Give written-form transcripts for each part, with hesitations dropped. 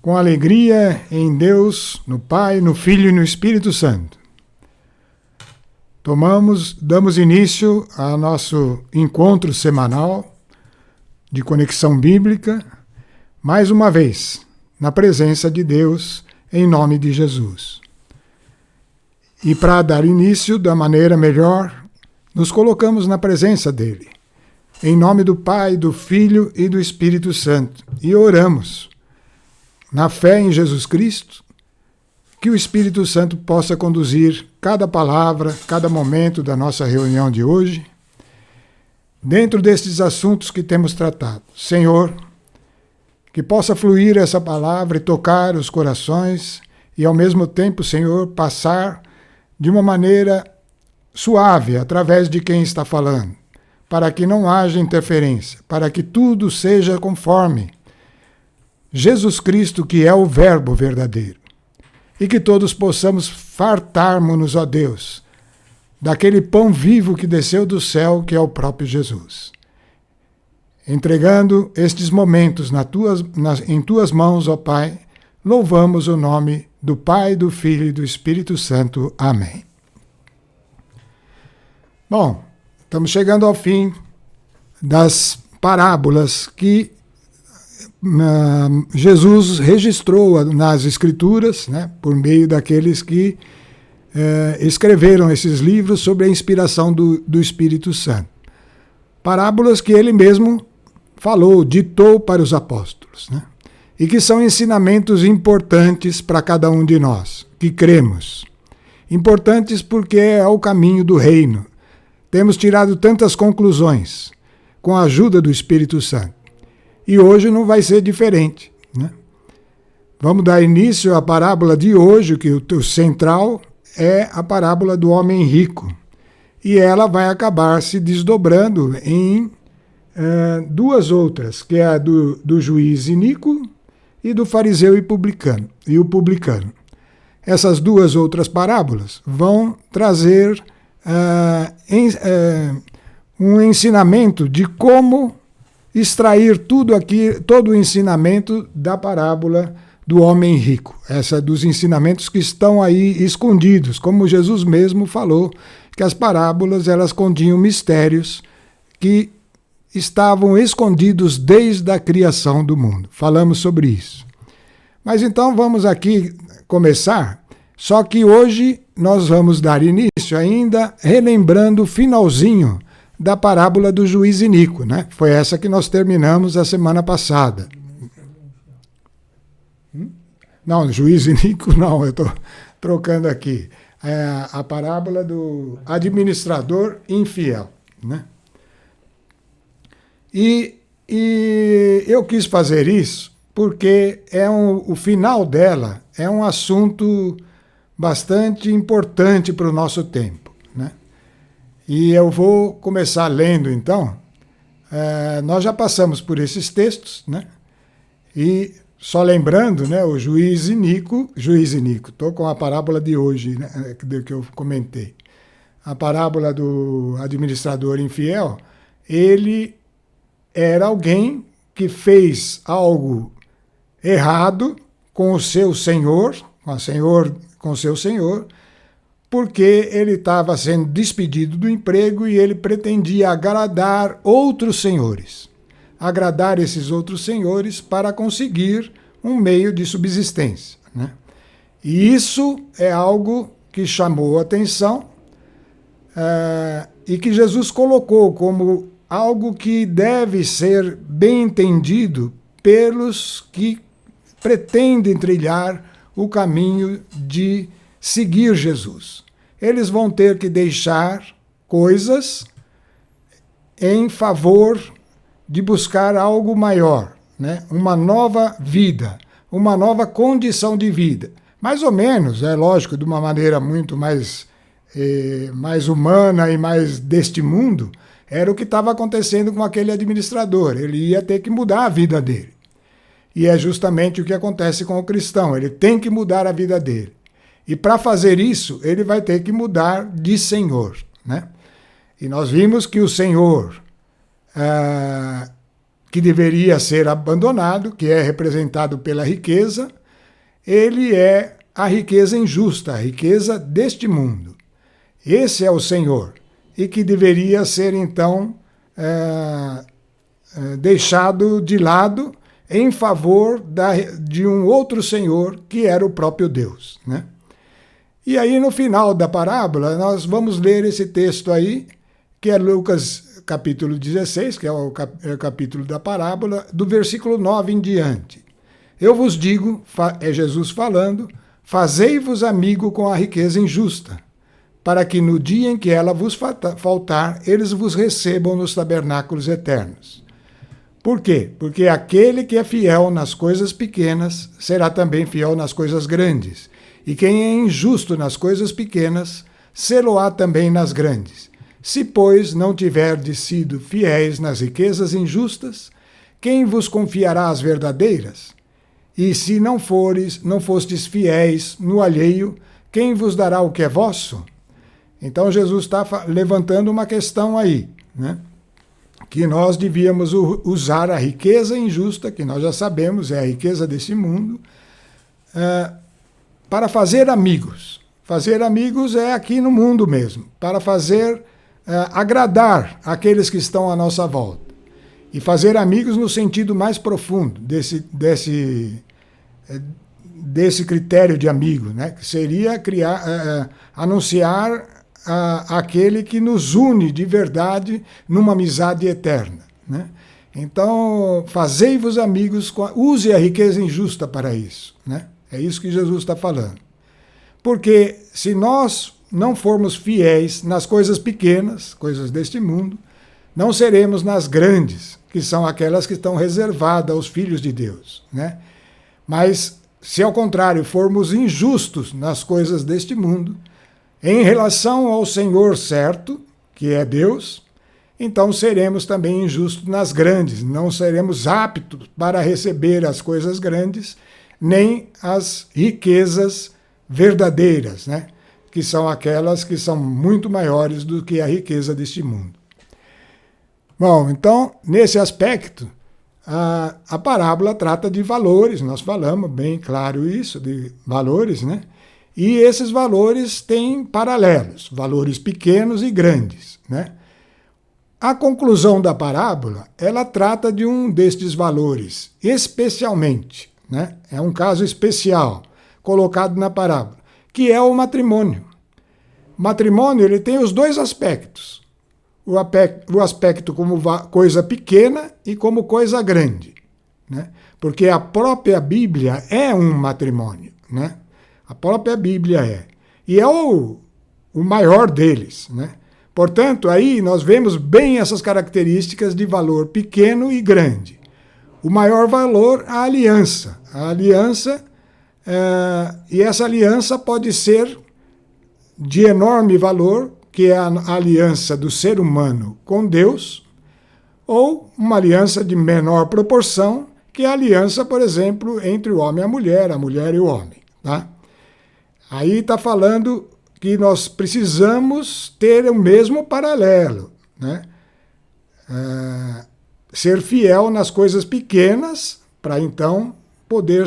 com alegria em Deus, no Pai, no Filho e no Espírito Santo. Damos início ao nosso encontro semanal de conexão bíblica, mais uma vez, na presença de Deus, em nome de Jesus. E para dar início da maneira melhor, nos colocamos na presença dele, em nome do Pai, do Filho e do Espírito Santo, e oramos, na fé em Jesus Cristo, que o Espírito Santo possa conduzir cada palavra, cada momento da nossa reunião de hoje, dentro destes assuntos que temos tratado. Senhor, que possa fluir essa palavra e tocar os corações e, ao mesmo tempo, Senhor, passar de uma maneira suave através de quem está falando, para que não haja interferência, para que tudo seja conforme Jesus Cristo, que é o Verbo verdadeiro. E que todos possamos fartarmos-nos, ó Deus, daquele pão vivo que desceu do céu, que é o próprio Jesus. Entregando estes momentos em tuas mãos, ó Pai, louvamos o nome do Pai, do Filho e do Espírito Santo. Amém. Bom, estamos chegando ao fim das parábolas que Jesus registrou nas Escrituras, né, por meio daqueles que escreveram esses livros sob a inspiração do Espírito Santo. Parábolas que ele mesmo falou, ditou para os apóstolos, né, e que são ensinamentos importantes para cada um de nós, que cremos. Importantes porque é o caminho do reino. Temos tirado tantas conclusões com a ajuda do Espírito Santo. E hoje não vai ser diferente, né? Vamos dar início à parábola de hoje, que o central é a parábola do homem rico. E ela vai acabar se desdobrando em duas outras, que é a do juiz iníquo e do fariseu e o publicano. Essas duas outras parábolas vão trazer um ensinamento de como extrair todo o ensinamento da parábola do homem rico. Essa dos ensinamentos que estão aí escondidos, como Jesus mesmo falou, que as parábolas elas continham mistérios que estavam escondidos desde a criação do mundo. Falamos sobre isso. Mas então vamos aqui começar, só que hoje nós vamos dar início ainda relembrando o finalzinho da parábola do juiz iníquo, né? Foi essa que nós terminamos a semana passada. Não, juiz iníquo não, eu estou trocando aqui. É a parábola do administrador infiel, né? E eu quis fazer isso porque o final dela é um assunto bastante importante para o nosso tempo, né? E eu vou começar lendo, então. Nós já passamos por esses textos, né? E só lembrando, né, o juiz iníquo, estou com a parábola de hoje, né, que eu comentei. A parábola do administrador infiel, ele era alguém que fez algo errado com o seu senhor, com o seu senhor, porque ele estava sendo despedido do emprego e ele pretendia agradar outros senhores. Agradar esses outros senhores para conseguir um meio de subsistência, né? E isso é algo que chamou a atenção e que Jesus colocou como algo que deve ser bem entendido pelos que pretendem trilhar o caminho de seguir Jesus. Eles vão ter que deixar coisas em favor de buscar algo maior, né? Uma nova vida, uma nova condição de vida. Mais ou menos, é lógico, de uma maneira muito mais humana e mais deste mundo, era o que estava acontecendo com aquele administrador. Ele ia ter que mudar a vida dele. E é justamente o que acontece com o cristão. Ele tem que mudar a vida dele. E para fazer isso, ele vai ter que mudar de senhor, né? E nós vimos que o Senhor que deveria ser abandonado, que é representado pela riqueza, ele é a riqueza injusta, a riqueza deste mundo. Esse é o Senhor, e que deveria ser, então, deixado de lado em favor de um outro Senhor, que era o próprio Deus, né? E aí, no final da parábola, nós vamos ler esse texto aí, que é Lucas capítulo 16, que é o capítulo da parábola, do versículo 9 em diante. Eu vos digo, é Jesus falando, fazei-vos amigo com a riqueza injusta, para que no dia em que ela vos faltar, eles vos recebam nos tabernáculos eternos. Por quê? Porque aquele que é fiel nas coisas pequenas será também fiel nas coisas grandes. E quem é injusto nas coisas pequenas, sê-lo-á também nas grandes. Se, pois, não tiverdes sido fiéis nas riquezas injustas, quem vos confiará as verdadeiras? E se não fostes fiéis no alheio, quem vos dará o que é vosso? Então Jesus está levantando uma questão aí, né? Que nós devíamos usar a riqueza injusta, que nós já sabemos, é a riqueza desse mundo, para fazer amigos. Fazer amigos é aqui no mundo mesmo, para fazer agradar aqueles que estão à nossa volta. E fazer amigos no sentido mais profundo desse critério de amigo, né? Que seria anunciar aquele que nos une de verdade numa amizade eterna, né? Então, fazei-vos amigos, use a riqueza injusta para isso, né? É isso que Jesus está falando. Porque se nós não formos fiéis nas coisas pequenas, coisas deste mundo, não seremos nas grandes, que são aquelas que estão reservadas aos filhos de Deus, né? Mas, se ao contrário formos injustos nas coisas deste mundo, em relação ao Senhor certo, que é Deus, então seremos também injustos nas grandes, não seremos aptos para receber as coisas grandes, nem as riquezas verdadeiras, né? Que são aquelas que são muito maiores do que a riqueza deste mundo. Bom, então, nesse aspecto, a parábola trata de valores, nós falamos bem claro isso, de valores, né? E esses valores têm paralelos, valores pequenos e grandes, né? A conclusão da parábola, ela trata de um destes valores, especialmente, né? É um caso especial, colocado na parábola, que é o matrimônio. O matrimônio, ele tem os dois aspectos. O aspecto como coisa pequena e como coisa grande, né? Porque a própria Bíblia é um matrimônio, né? A própria Bíblia é. E é o maior deles, né? Portanto, aí nós vemos bem essas características de valor pequeno e grande. O maior valor, a aliança. A aliança, e essa aliança pode ser de enorme valor, que é a aliança do ser humano com Deus, ou uma aliança de menor proporção, que é a aliança, por exemplo, entre o homem e a mulher e o homem, tá? Aí está falando que nós precisamos ter o mesmo paralelo, né? Ser fiel nas coisas pequenas, para então poder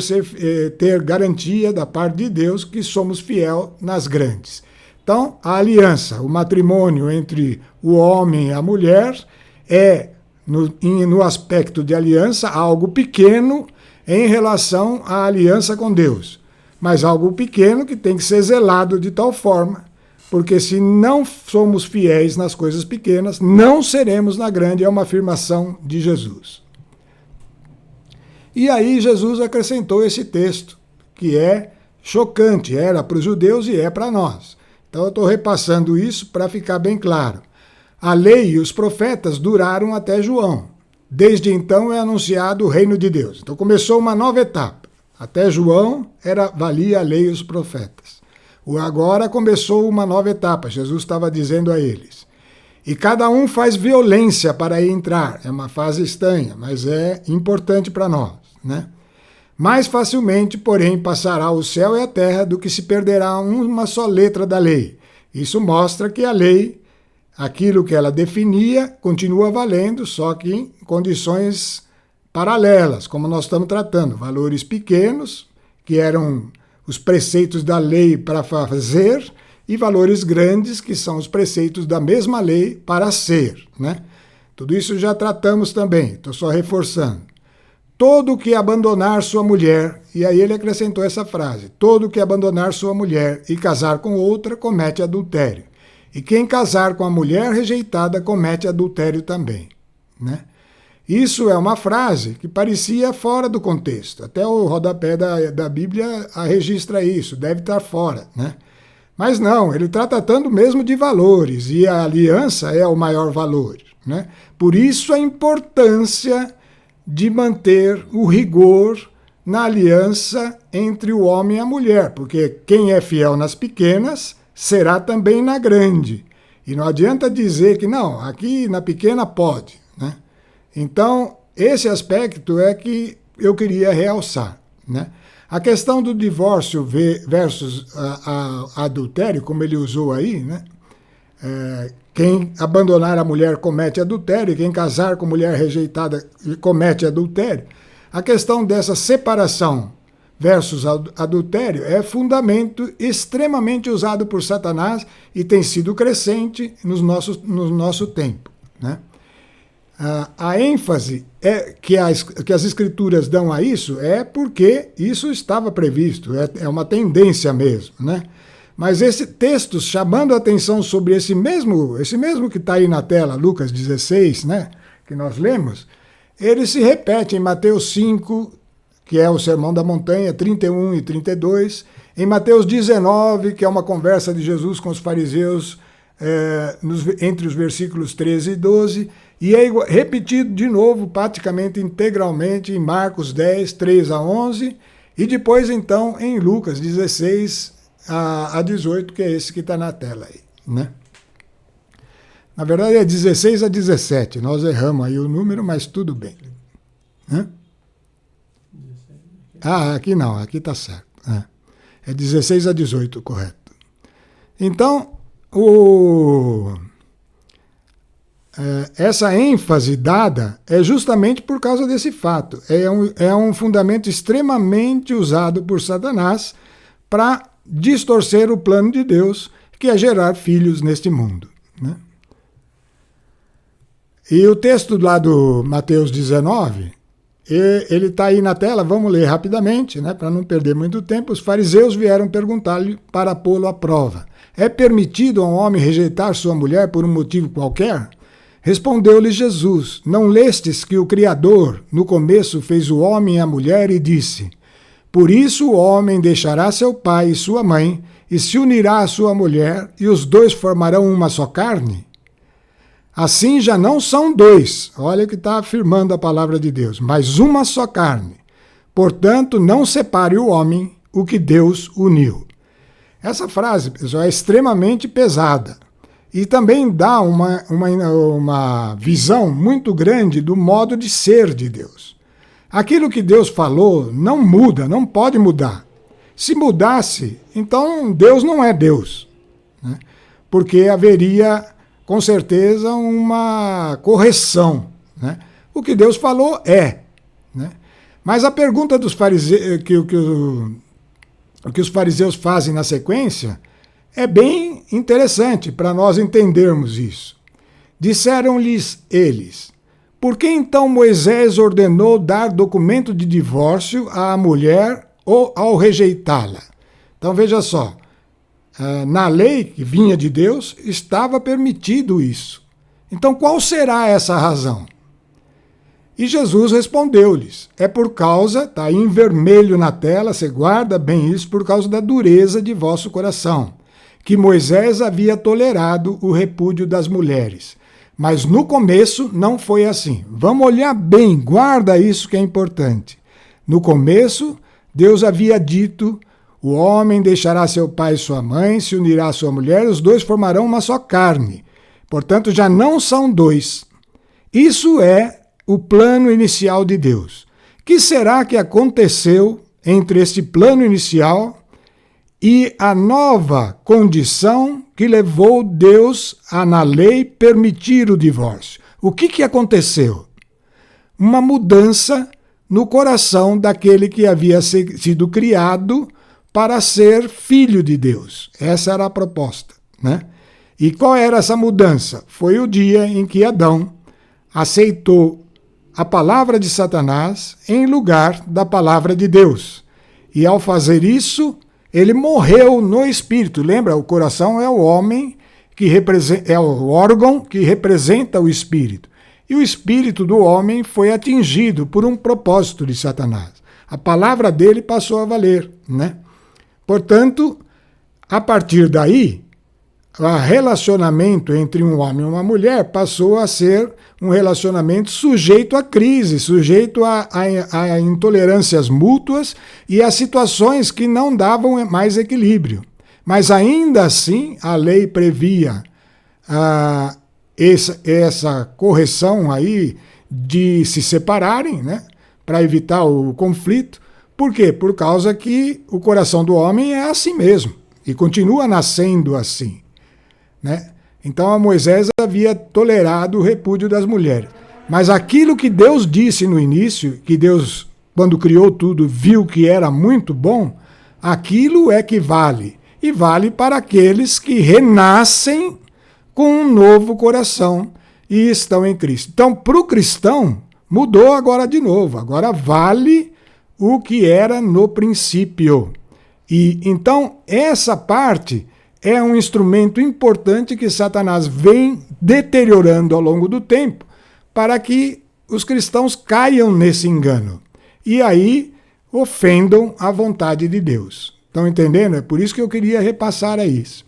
ter garantia da parte de Deus que somos fiel nas grandes. Então, a aliança, o matrimônio entre o homem e a mulher é, no aspecto de aliança, algo pequeno em relação à aliança com Deus. Mas algo pequeno que tem que ser zelado de tal forma, porque se não somos fiéis nas coisas pequenas, não seremos na grande, é uma afirmação de Jesus. E aí Jesus acrescentou esse texto, que é chocante, era para os judeus e é para nós. Então eu estou repassando isso para ficar bem claro. A lei e os profetas duraram até João. Desde então é anunciado o reino de Deus. Então começou uma nova etapa. Até João valia a lei e os profetas. Agora começou uma nova etapa. Jesus estava dizendo a eles. E cada um faz violência para entrar. É uma fase estranha, mas é importante para nós, né? Mais facilmente, porém, passará o céu e a terra do que se perderá uma só letra da lei. Isso mostra que a lei, aquilo que ela definia, continua valendo, só que em condições paralelas, como nós estamos tratando, valores pequenos, que eram os preceitos da lei para fazer, e valores grandes, que são os preceitos da mesma lei para ser, né? Tudo isso já tratamos também, estou só reforçando. Todo que abandonar sua mulher, e aí ele acrescentou essa frase, todo que abandonar sua mulher e casar com outra comete adultério. E quem casar com a mulher rejeitada comete adultério também, né? Isso é uma frase que parecia fora do contexto. Até o rodapé da Bíblia registra isso, deve estar fora, né? Mas não, ele está tratando mesmo de valores, e a aliança é o maior valor, né? Por isso a importância de manter o rigor na aliança entre o homem e a mulher, porque quem é fiel nas pequenas será também na grande. E não adianta dizer que não, aqui na pequena pode, né? Então, esse aspecto é que eu queria realçar, né? A questão do divórcio versus adultério, como ele usou aí, né? Quem abandonar a mulher comete adultério, e quem casar com mulher rejeitada comete adultério. A questão dessa separação versus adultério é fundamento extremamente usado por Satanás e tem sido crescente no nosso tempo, né? A ênfase que as escrituras dão a isso é porque isso estava previsto, é uma tendência mesmo, né? Mas esse texto, chamando a atenção sobre esse mesmo que está aí na tela, Lucas 16, né, que nós lemos, ele se repete em Mateus 5, que é o Sermão da Montanha, 31 e 32, em Mateus 19, que é uma conversa de Jesus com os fariseus, entre os versículos 13 e 12, e é repetido de novo, praticamente integralmente, em Marcos 10, 3 a 11, e depois, então, em Lucas 16 a 18, que é esse que está na tela aí, né? Na verdade, é 16 a 17, nós erramos aí o número, mas tudo bem. Hã? Aqui não, aqui está certo. É 16 a 18, correto. Então, essa ênfase dada é justamente por causa desse fato. É um fundamento extremamente usado por Satanás para distorcer o plano de Deus, que é gerar filhos neste mundo, né? E o texto lá do Mateus 19, ele está aí na tela, vamos ler rapidamente, né, para não perder muito tempo. Os fariseus vieram perguntar-lhe para pô-lo à prova. É permitido a um homem rejeitar sua mulher por um motivo qualquer? Respondeu-lhe Jesus, não lestes que o Criador, no começo, fez o homem e a mulher e disse, por isso o homem deixará seu pai e sua mãe e se unirá à sua mulher e os dois formarão uma só carne? Assim já não são dois, olha o que está afirmando a palavra de Deus, mas uma só carne. Portanto, não separe o homem o que Deus uniu. Essa frase, pessoal, é extremamente pesada e também dá uma visão muito grande do modo de ser de Deus. Aquilo que Deus falou não muda, não pode mudar. Se mudasse, então Deus não é Deus, né? Porque haveria, com certeza, uma correção, né? O que Deus falou né? Mas a pergunta dos fariseus, o que os fariseus fazem na sequência é bem interessante para nós entendermos isso. Disseram-lhes eles, por que então Moisés ordenou dar documento de divórcio à mulher ou ao rejeitá-la? Então veja só, na lei que vinha de Deus estava permitido isso. Então qual será essa razão? E Jesus respondeu-lhes, é por causa, está aí em vermelho na tela, você guarda bem isso, por causa da dureza de vosso coração, que Moisés havia tolerado o repúdio das mulheres. Mas no começo não foi assim. Vamos olhar bem, guarda isso que é importante. No começo, Deus havia dito, o homem deixará seu pai e sua mãe, se unirá à sua mulher, os dois formarão uma só carne. Portanto, já não são dois. Isso é o plano inicial de Deus. O que será que aconteceu entre este plano inicial e a nova condição que levou Deus a, na lei, permitir o divórcio? O que aconteceu? uma mudança no coração daquele que havia sido criado para ser filho de Deus. Essa era a proposta, né? E qual era essa mudança? Foi o dia em que Adão aceitou a palavra de Satanás em lugar da palavra de Deus. E ao fazer isso, ele morreu no espírito. Lembra? O coração é o homem que é o órgão que representa o espírito. E o espírito do homem foi atingido por um propósito de Satanás. A palavra dele passou a valer, né? Portanto, a partir daí, o relacionamento entre um homem e uma mulher passou a ser um relacionamento sujeito a crise, sujeito a intolerâncias mútuas e a situações que não davam mais equilíbrio. Mas ainda assim, a lei previa essa correção aí de se separarem, né, para evitar o conflito. Por quê? Por causa que o coração do homem é assim mesmo e continua nascendo assim, né? Então a Moisés havia tolerado o repúdio das mulheres. Mas aquilo que Deus disse no início, que Deus, quando criou tudo, viu que era muito bom, aquilo é que vale. E vale para aqueles que renascem com um novo coração e estão em Cristo. Então, para o cristão, mudou agora de novo. Agora vale o que era no princípio. E então, essa parte é um instrumento importante que Satanás vem deteriorando ao longo do tempo para que os cristãos caiam nesse engano e aí ofendam a vontade de Deus. Estão entendendo? É por isso que eu queria repassar a isso.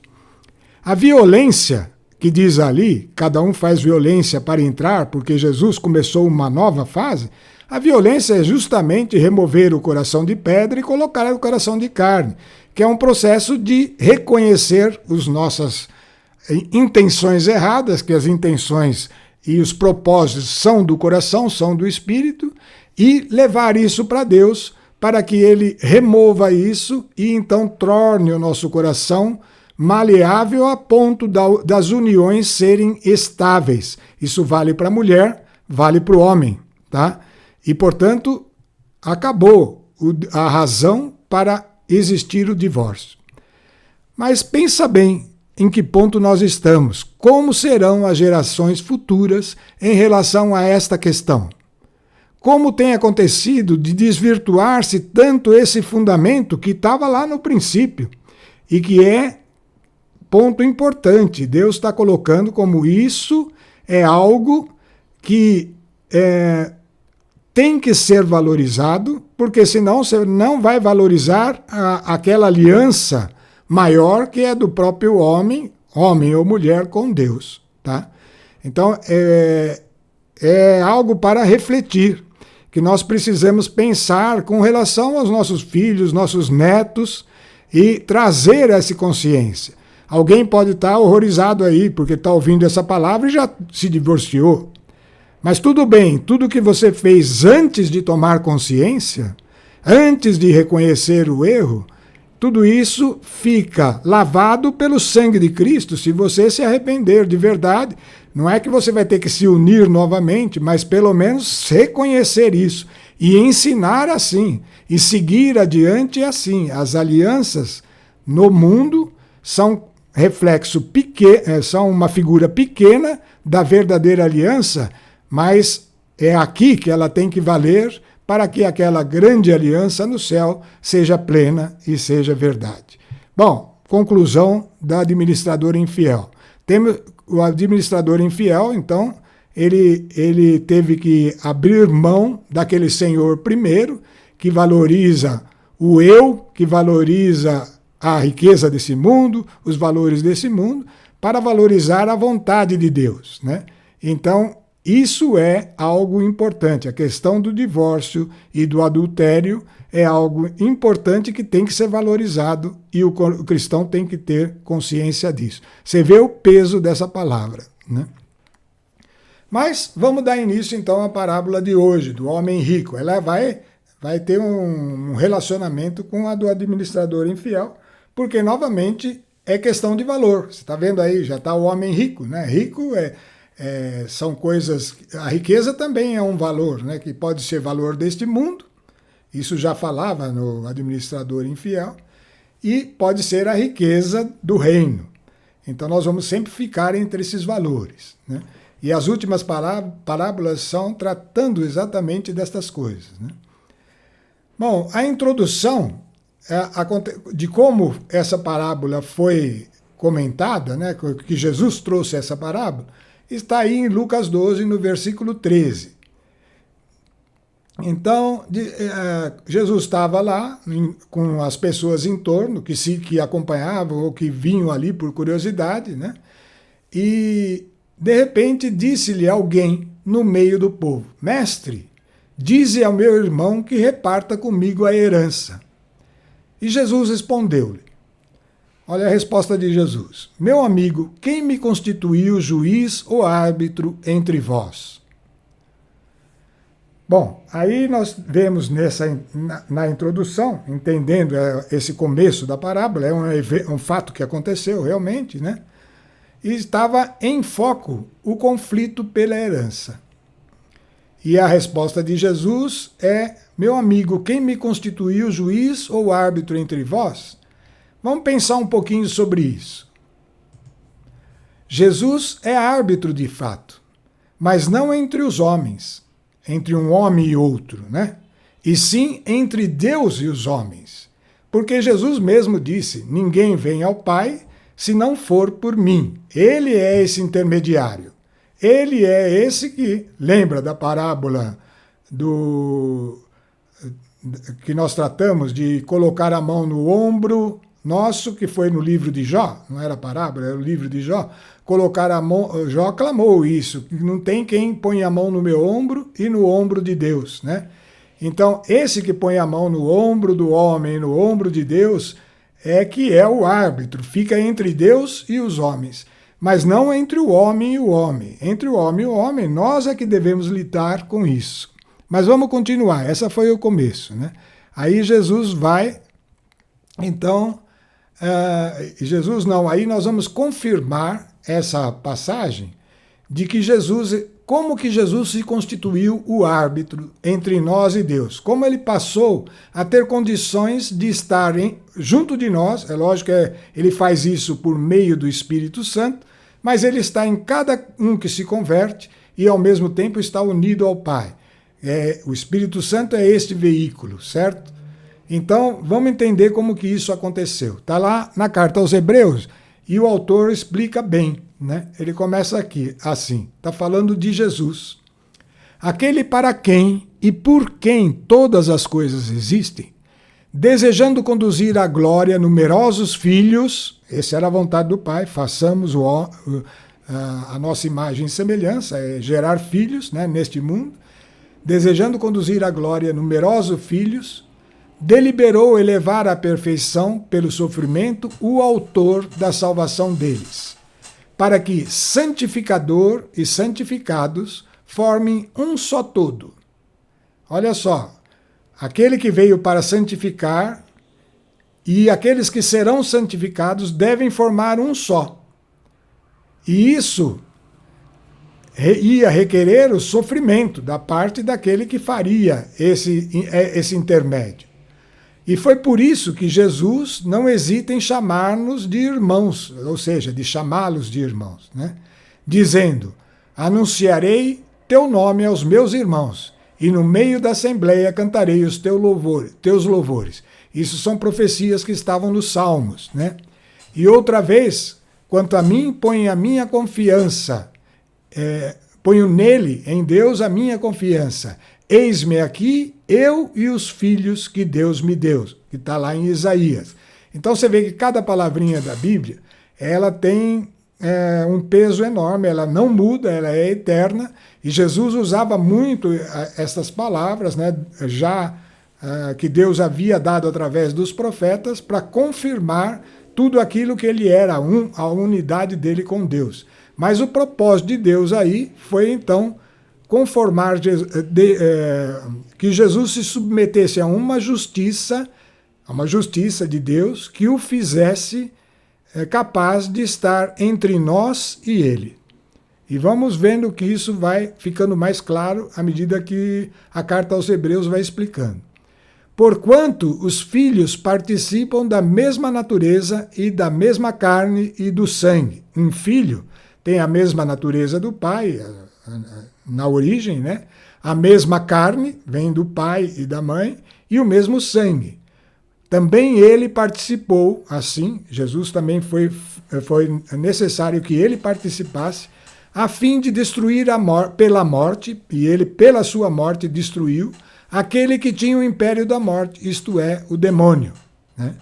A violência, que diz ali, cada um faz violência para entrar, porque Jesus começou uma nova fase, a violência é justamente remover o coração de pedra e colocar o coração de carne, que é um processo de reconhecer as nossas intenções erradas, que as intenções e os propósitos são do coração, são do espírito, e levar isso para Deus, para que Ele remova isso e então torne o nosso coração maleável a ponto das uniões serem estáveis. Isso vale para a mulher, vale para o homem, tá? E, portanto, acabou a razão para existir o divórcio. Mas pensa bem em que ponto nós estamos, como serão as gerações futuras em relação a esta questão. Como tem acontecido de desvirtuar-se tanto esse fundamento que estava lá no princípio e que é ponto importante. Deus está colocando como isso é algo que tem que ser valorizado, porque senão você não vai valorizar aquela aliança maior que é do próprio homem ou mulher com Deus, tá? Então, é algo para refletir, que nós precisamos pensar com relação aos nossos filhos, nossos netos, e trazer essa consciência. Alguém pode estar horrorizado aí, porque está ouvindo essa palavra e já se divorciou. Mas tudo bem, tudo que você fez antes de tomar consciência, antes de reconhecer o erro, tudo isso fica lavado pelo sangue de Cristo se você se arrepender de verdade. Não é que você vai ter que se unir novamente, mas pelo menos reconhecer isso e ensinar assim, e seguir adiante assim. As alianças no mundo são reflexo pequeno, são uma figura pequena da verdadeira aliança, mas é aqui que ela tem que valer para que aquela grande aliança no céu seja plena e seja verdade. Bom, conclusão da administradora infiel. O administrador infiel, então, ele teve que abrir mão daquele senhor primeiro, que valoriza o eu, que valoriza a riqueza desse mundo, os valores desse mundo, para valorizar a vontade de Deus, né? Então, isso é algo importante. A questão do divórcio e do adultério é algo importante que tem que ser valorizado e o cristão tem que ter consciência disso. Você vê o peso dessa palavra, né? Mas vamos dar início então à parábola de hoje, do homem rico. Ela vai ter um relacionamento com a do administrador infiel, porque novamente é questão de valor. Você está vendo aí, já está o homem rico, né? Rico São coisas... A riqueza também é um valor, né, que pode ser valor deste mundo, isso já falava no Administrador Infiel, e pode ser a riqueza do reino. Então nós vamos sempre ficar entre esses valores, né? E as últimas parábolas são tratando exatamente destas coisas, né? Bom, a introdução de como essa parábola foi comentada, né, que Jesus trouxe essa parábola, está aí em Lucas 12, no versículo 13. Então, Jesus estava lá com as pessoas em torno, que acompanhavam ou que vinham ali por curiosidade, né? E, de repente, disse-lhe alguém no meio do povo: Mestre, dize ao meu irmão que reparta comigo a herança. E Jesus respondeu-lhe, olha a resposta de Jesus: Meu amigo, quem me constituiu juiz ou árbitro entre vós? Bom, aí nós vemos na introdução, entendendo esse começo da parábola, é um fato que aconteceu realmente, né? E estava em foco o conflito pela herança. E a resposta de Jesus é: meu amigo, quem me constituiu juiz ou árbitro entre vós? Vamos pensar um pouquinho sobre isso. Jesus é árbitro de fato, mas não entre os homens, entre um homem e outro, né? E sim entre Deus e os homens. Porque Jesus mesmo disse: ninguém vem ao Pai se não for por mim. Ele é esse intermediário. Ele é esse que, lembra da parábola que nós tratamos de colocar a mão no ombro nosso, que foi no livro de Jó, não era parábola, era o livro de Jó. Colocar a mão, Jó clamou isso, que não tem quem põe a mão no meu ombro e no ombro de Deus, né? Então, esse que põe a mão no ombro do homem e no ombro de Deus que é o árbitro, fica entre Deus e os homens, mas não entre o homem e o homem. Entre o homem e o homem, nós é que devemos lidar com isso. Mas vamos continuar, essa foi o começo, né? Aí Jesus vai, então, aí nós vamos confirmar essa passagem de que como que Jesus se constituiu o árbitro entre nós e Deus, como ele passou a ter condições de estar junto de nós. É lógico que ele faz isso por meio do Espírito Santo, mas ele está em cada um que se converte e ao mesmo tempo está unido ao Pai. O Espírito Santo é este veículo, certo? Então, vamos entender como que isso aconteceu. Está lá na carta aos Hebreus e o autor explica bem, né? Ele começa aqui, assim, está falando de Jesus. Aquele para quem e por quem todas as coisas existem, desejando conduzir à glória numerosos filhos, essa era a vontade do Pai, façamos a nossa imagem e semelhança, gerar filhos, né, neste mundo, desejando conduzir à glória numerosos filhos, deliberou elevar à perfeição pelo sofrimento o autor da salvação deles, para que santificador e santificados formem um só todo. Olha só, aquele que veio para santificar e aqueles que serão santificados devem formar um só. E isso ia requerer o sofrimento da parte daquele que faria esse intermédio. E foi por isso que Jesus não hesita em chamar-nos de irmãos, ou seja, de chamá-los de irmãos, né? Dizendo: anunciarei teu nome aos meus irmãos, e no meio da assembleia cantarei os teus louvores. Isso são profecias que estavam nos Salmos, né? E outra vez, quanto a mim, ponho a minha confiança, ponho nele, em Deus, a minha confiança. Eis-me aqui, eu e os filhos que Deus me deu, que está lá em Isaías. Então você vê que cada palavrinha da Bíblia, ela tem um peso enorme, ela não muda, ela é eterna, e Jesus usava muito essas palavras, né, que Deus havia dado através dos profetas para confirmar tudo aquilo que ele era, a unidade dele com Deus. Mas o propósito de Deus aí foi então conformar que Jesus se submetesse a uma justiça de Deus que o fizesse capaz de estar entre nós e ele. E vamos vendo que isso vai ficando mais claro à medida que a carta aos Hebreus vai explicando. Porquanto os filhos participam da mesma natureza e da mesma carne e do sangue. Um filho tem a mesma natureza do pai, na origem, né? A mesma carne vem do pai e da mãe, e o mesmo sangue. Também ele participou, assim, Jesus também foi necessário que ele participasse, a fim de destruir pela morte, e ele pela sua morte destruiu, aquele que tinha o império da morte, isto é, o demônio, né?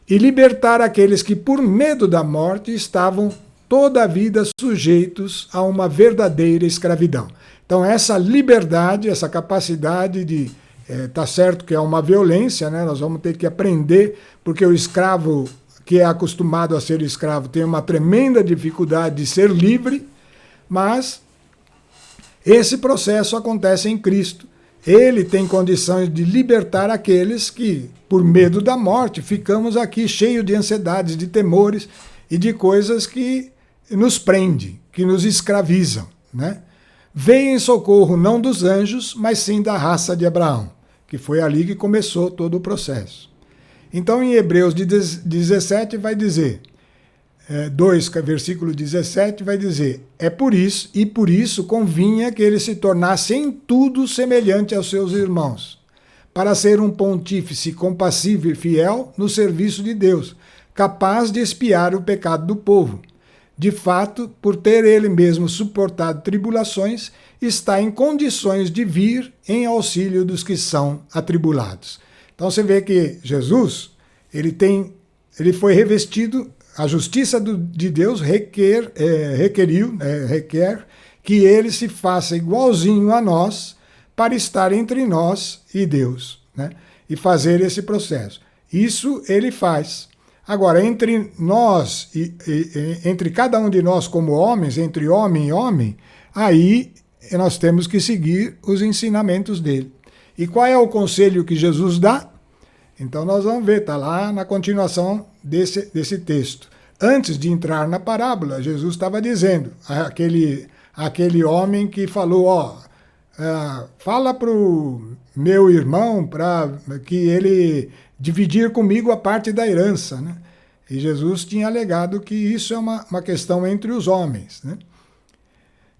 E libertar aqueles que por medo da morte estavam toda a vida sujeitos a uma verdadeira escravidão. Então essa liberdade, essa capacidade de... tá certo que é uma violência, né? Nós vamos ter que aprender, porque o escravo que é acostumado a ser escravo tem uma tremenda dificuldade de ser livre, mas esse processo acontece em Cristo. Ele tem condições de libertar aqueles que, por medo da morte, ficamos aqui cheios de ansiedades, de temores e de coisas que nos prendem, que nos escravizam, né? Veio em socorro não dos anjos, mas sim da raça de Abraão, que foi ali que começou todo o processo. Então, em Hebreus 17 vai dizer, 2, versículo 17, vai dizer, por isso convinha que ele se tornasse em tudo semelhante aos seus irmãos, para ser um pontífice compassivo e fiel no serviço de Deus, capaz de expiar o pecado do povo. De fato, por ter ele mesmo suportado tribulações, está em condições de vir em auxílio dos que são atribulados. Então você vê que Jesus, ele foi revestido, a justiça de Deus requer que ele se faça igualzinho a nós para estar entre nós e Deus, né? E fazer esse processo. Isso ele faz. Agora, entre nós, entre cada um de nós como homens, entre homem e homem, aí nós temos que seguir os ensinamentos dele. E qual é o conselho que Jesus dá? Então nós vamos ver, está lá na continuação desse texto. Antes de entrar na parábola, Jesus estava dizendo, aquele homem que falou, fala para o meu irmão para que ele dividir comigo a parte da herança, né? E Jesus tinha alegado que isso é uma questão entre os homens, né?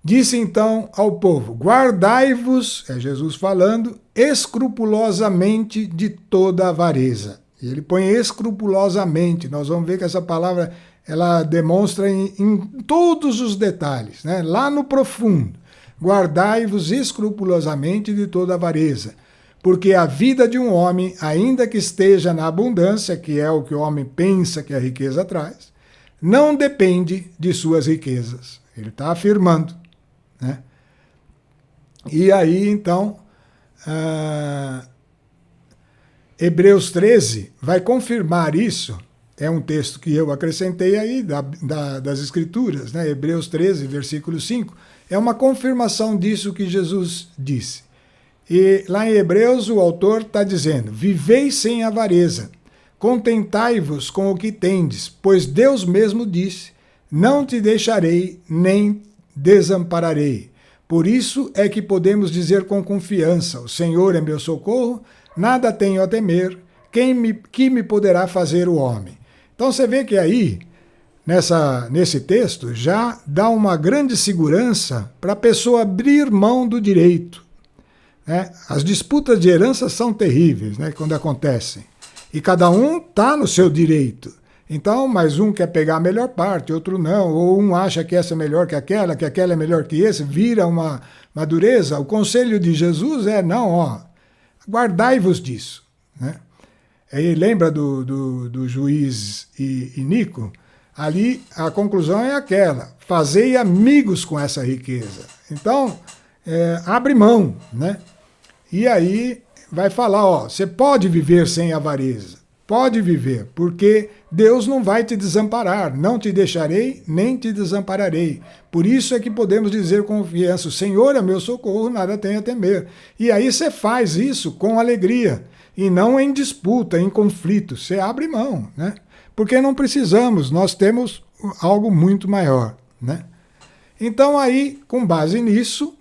Disse então ao povo, guardai-vos, é Jesus falando, escrupulosamente de toda avareza. E ele põe escrupulosamente, nós vamos ver que essa palavra ela demonstra em todos os detalhes, né? Lá no profundo. Guardai-vos escrupulosamente de toda avareza, porque a vida de um homem, ainda que esteja na abundância, que é o que o homem pensa que a riqueza traz, não depende de suas riquezas. Ele está afirmando, né? E aí, então, Hebreus 13 vai confirmar isso. É um texto que eu acrescentei aí das Escrituras, né? Hebreus 13, versículo 5, é uma confirmação disso que Jesus disse. E lá em Hebreus o autor está dizendo, viveis sem avareza, contentai-vos com o que tendes, pois Deus mesmo disse, não te deixarei nem desampararei. Por isso é que podemos dizer com confiança, o Senhor é meu socorro, nada tenho a temer, que me poderá fazer o homem? Então você vê que aí, nesse texto, já dá uma grande segurança para a pessoa abrir mão do direito, né? As disputas de herança são terríveis, né, quando acontecem. E cada um está no seu direito. Então, mas um quer pegar a melhor parte, outro não. Ou um acha que essa é melhor que aquela é melhor que esse, vira uma dureza. O conselho de Jesus é, não, guardai-vos disso, né? Aí lembra do juiz Inico? Ali a conclusão é aquela, fazei amigos com essa riqueza. Então, abre mão, né? E aí vai falar, você pode viver sem avareza, pode viver, porque Deus não vai te desamparar, não te deixarei, nem te desampararei. Por isso é que podemos dizer com confiança, o Senhor é meu socorro, nada tenho a temer. E aí você faz isso com alegria, e não em disputa, em conflito, você abre mão, né? Porque não precisamos, nós temos algo muito maior, né? Então aí, com base nisso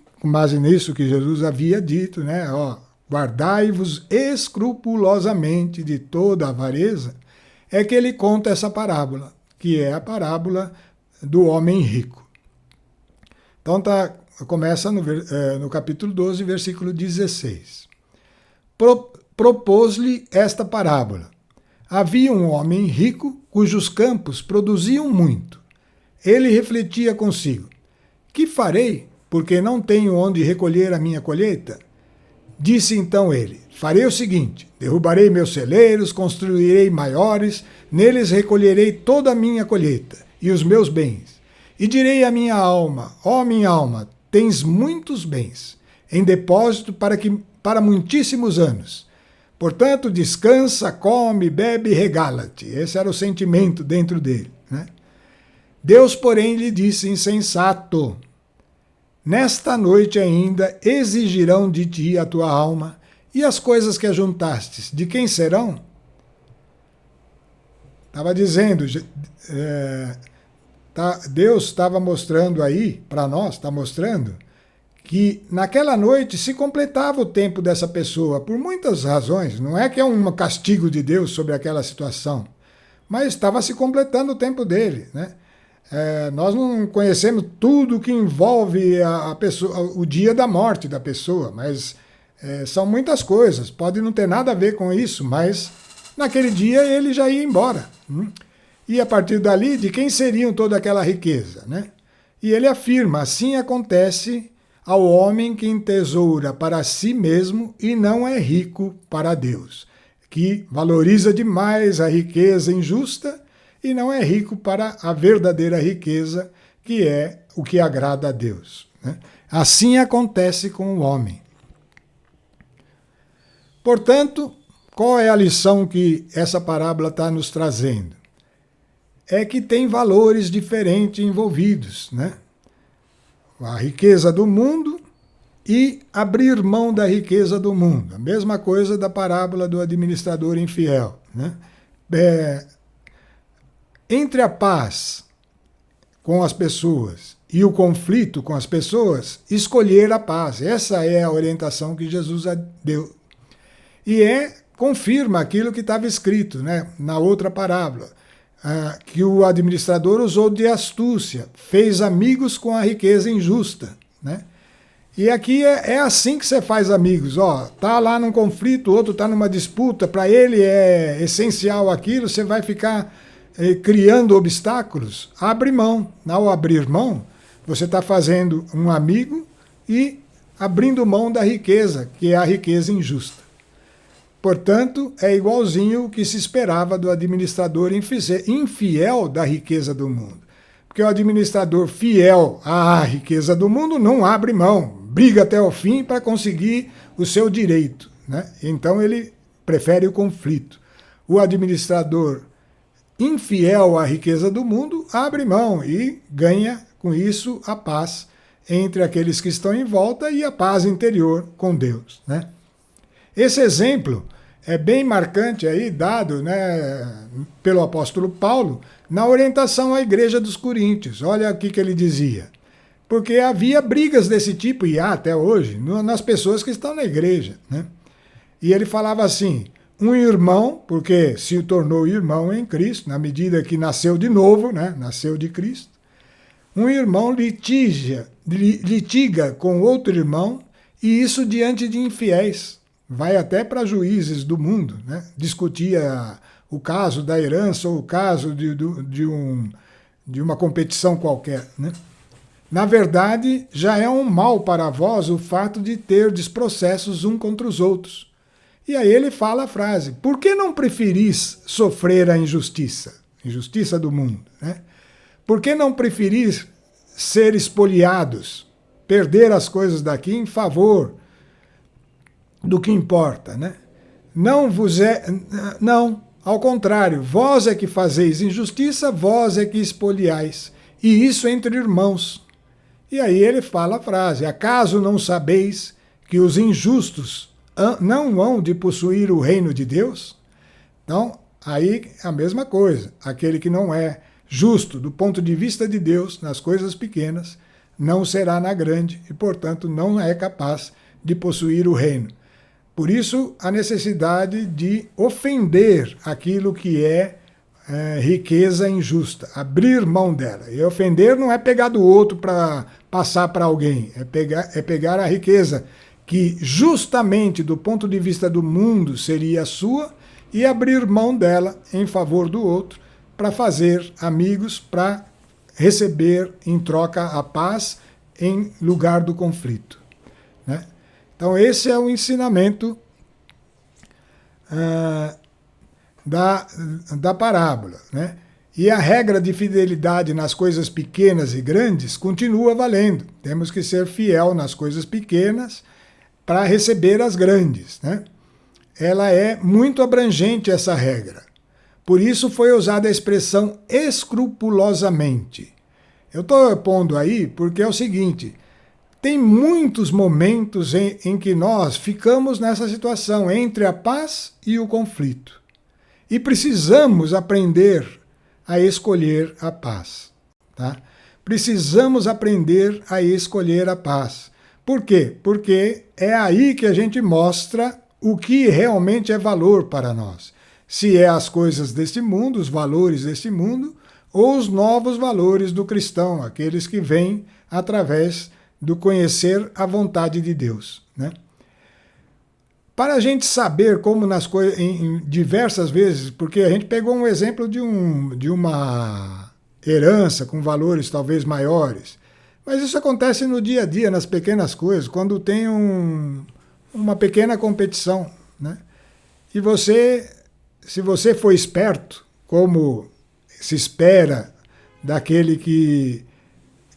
que Jesus havia dito, né, ó, guardai-vos escrupulosamente de toda avareza, é que ele conta essa parábola, que é a parábola do homem rico. Então começa no capítulo 12, versículo 16. Propôs-lhe esta parábola. Havia um homem rico cujos campos produziam muito. Ele refletia consigo: que farei, porque não tenho onde recolher a minha colheita? Disse então ele: farei o seguinte: derrubarei meus celeiros, construirei maiores, neles recolherei toda a minha colheita e os meus bens. E direi à minha alma: ó minha alma, tens muitos bens em depósito para muitíssimos anos. Portanto, descansa, come, bebe e regala-te. Esse era o sentimento dentro dele, né? Deus, porém, lhe disse: insensato, nesta noite ainda exigirão de ti a tua alma, e as coisas que ajuntastes, de quem serão? Estava dizendo, Deus estava mostrando aí, para nós, está mostrando, que naquela noite se completava o tempo dessa pessoa, por muitas razões. Não é que é um castigo de Deus sobre aquela situação, mas estava se completando o tempo dele, né? Nós não conhecemos tudo que envolve a pessoa, o dia da morte da pessoa, mas são muitas coisas. Pode não ter nada a ver com isso, mas naquele dia ele já ia embora. E a partir dali, de quem seriam toda aquela riqueza, né? E ele afirma: assim acontece ao homem que entesoura para si mesmo e não é rico para Deus, que valoriza demais a riqueza injusta e não é rico para a verdadeira riqueza, que é o que agrada a Deus, né? Assim acontece com o homem. Portanto, qual é a lição que essa parábola está nos trazendo? É que tem valores diferentes envolvidos, né? A riqueza do mundo e abrir mão da riqueza do mundo. A mesma coisa da parábola do administrador infiel, né? Entre a paz com as pessoas e o conflito com as pessoas, escolher a paz. Essa é a orientação que Jesus deu. E confirma aquilo que estava escrito, né, na outra parábola, que o administrador usou de astúcia, fez amigos com a riqueza injusta, né? E aqui é assim que você faz amigos. Ó, tá lá num conflito, o outro está numa disputa, para ele é essencial aquilo, você vai ficar criando obstáculos. Abre mão. Ao abrir mão, você está fazendo um amigo e abrindo mão da riqueza, que é a riqueza injusta. Portanto, é igualzinho o que se esperava do administrador infiel da riqueza do mundo. Porque o administrador fiel à riqueza do mundo não abre mão, briga até o fim para conseguir o seu direito, né? Então ele prefere o conflito. O administrador infiel à riqueza do mundo abre mão e ganha com isso a paz entre aqueles que estão em volta e a paz interior com Deus, né? Esse exemplo é bem marcante aí, dado, né, pelo apóstolo Paulo na orientação à igreja dos Coríntios. Olha o que ele dizia. Porque havia brigas desse tipo, e há até hoje, nas pessoas que estão na igreja, né? E ele falava assim: um irmão, porque se tornou irmão em Cristo, na medida que nasceu de novo, né, nasceu de Cristo, um irmão litiga com outro irmão, e isso diante de infiéis. Vai até para juízes do mundo, né? Discutia o caso da herança ou o caso de uma competição qualquer, né? Na verdade, já é um mal para vós o fato de terdes processos um contra os outros. E aí ele fala a frase: por que não preferis sofrer a injustiça? Injustiça do mundo, né? Por que não preferis ser espoliados, perder as coisas daqui em favor do que importa, né? Não, ao contrário, vós é que fazeis injustiça, vós é que espoliais, e isso entre irmãos. E aí ele fala a frase: acaso não sabeis que os injustos não hão de possuir o reino de Deus? Então, aí a mesma coisa, aquele que não é justo do ponto de vista de Deus nas coisas pequenas, não será na grande e, portanto, não é capaz de possuir o reino. Por isso, a necessidade de ofender aquilo que é riqueza injusta, abrir mão dela. E ofender não é pegar do outro para passar para alguém, é pegar a riqueza que justamente do ponto de vista do mundo seria sua e abrir mão dela em favor do outro para fazer amigos, para receber em troca a paz em lugar do conflito, né? Então esse é o ensinamento da parábola, né? E a regra de fidelidade nas coisas pequenas e grandes continua valendo. Temos que ser fiel nas coisas pequenas para receber as grandes, né? Ela é muito abrangente, essa regra. Por isso foi usada a expressão escrupulosamente. Eu estou pondo aí porque é o seguinte: tem muitos momentos em que nós ficamos nessa situação entre a paz e o conflito. E precisamos aprender a escolher a paz, tá? Precisamos aprender a escolher a paz. Por quê? Porque é aí que a gente mostra o que realmente é valor para nós. Se é as coisas deste mundo, os valores deste mundo, ou os novos valores do cristão, aqueles que vêm através do conhecer a vontade de Deus, né? Para a gente saber como nas coisas, em diversas vezes, porque a gente pegou um exemplo de uma herança com valores talvez maiores, mas isso acontece no dia a dia, nas pequenas coisas, quando tem uma pequena competição, né? E você, se você for esperto, como se espera daquele que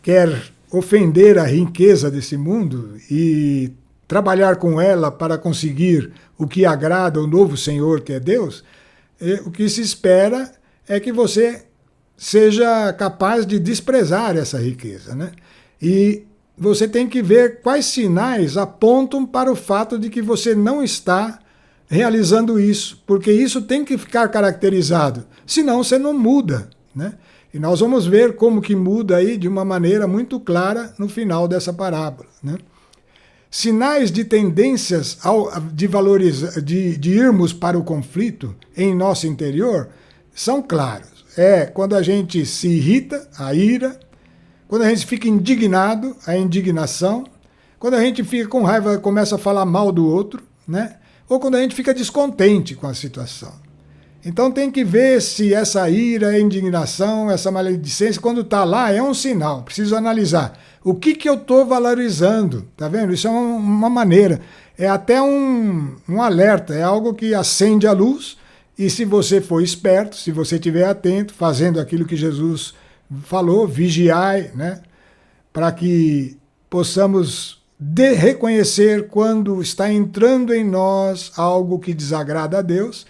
quer ofender a riqueza desse mundo e trabalhar com ela para conseguir o que agrada ao novo Senhor, que é Deus, o que se espera é que você seja capaz de desprezar essa riqueza, né? E você tem que ver quais sinais apontam para o fato de que você não está realizando isso, porque isso tem que ficar caracterizado, senão você não muda, né? E nós vamos ver como que muda aí de uma maneira muito clara no final dessa parábola, né? Sinais de tendências de irmos para o conflito em nosso interior são claros. É quando a gente se irrita, a ira, quando a gente fica indignado, a indignação, quando a gente fica com raiva e começa a falar mal do outro, né? Ou quando a gente fica descontente com a situação. Então tem que ver se essa ira, a indignação, essa maledicência, quando está lá, é um sinal. Preciso analisar. O que eu estou valorizando? Tá vendo? Isso é uma maneira. É até um alerta, é algo que acende a luz. E se você for esperto, se você estiver atento, fazendo aquilo que Jesus falou, vigiai, né? Para que possamos reconhecer quando está entrando em nós algo que desagrada a Deus.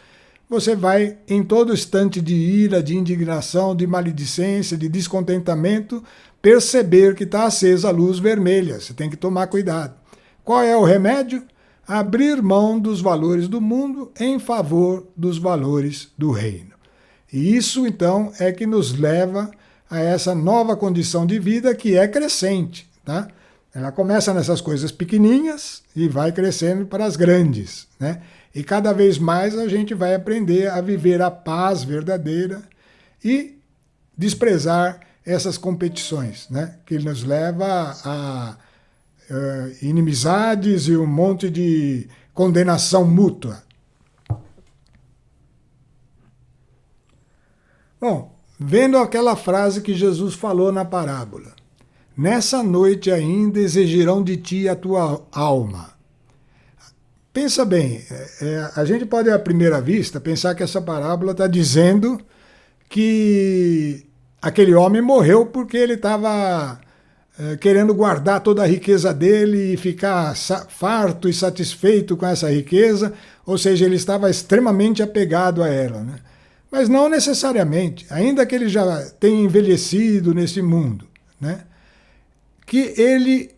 Você vai, em todo instante de ira, de indignação, de maledicência, de descontentamento, perceber que está acesa a luz vermelha. Você tem que tomar cuidado. Qual é o remédio? Abrir mão dos valores do mundo em favor dos valores do reino. E isso, então, é que nos leva a essa nova condição de vida que é crescente, tá? Ela começa nessas coisas pequeninhas e vai crescendo para as grandes, né? E cada vez mais a gente vai aprender a viver a paz verdadeira e desprezar essas competições, né? Que nos leva a inimizades e um monte de condenação mútua. Bom, vendo aquela frase que Jesus falou na parábola, nessa noite ainda exigirão de ti a tua alma. Pensa bem, a gente pode à primeira vista pensar que essa parábola está dizendo que aquele homem morreu porque ele estava querendo guardar toda a riqueza dele e ficar farto e satisfeito com essa riqueza, ou seja, ele estava extremamente apegado a ela, né? Mas não necessariamente, ainda que ele já tenha envelhecido nesse mundo, né? Que ele,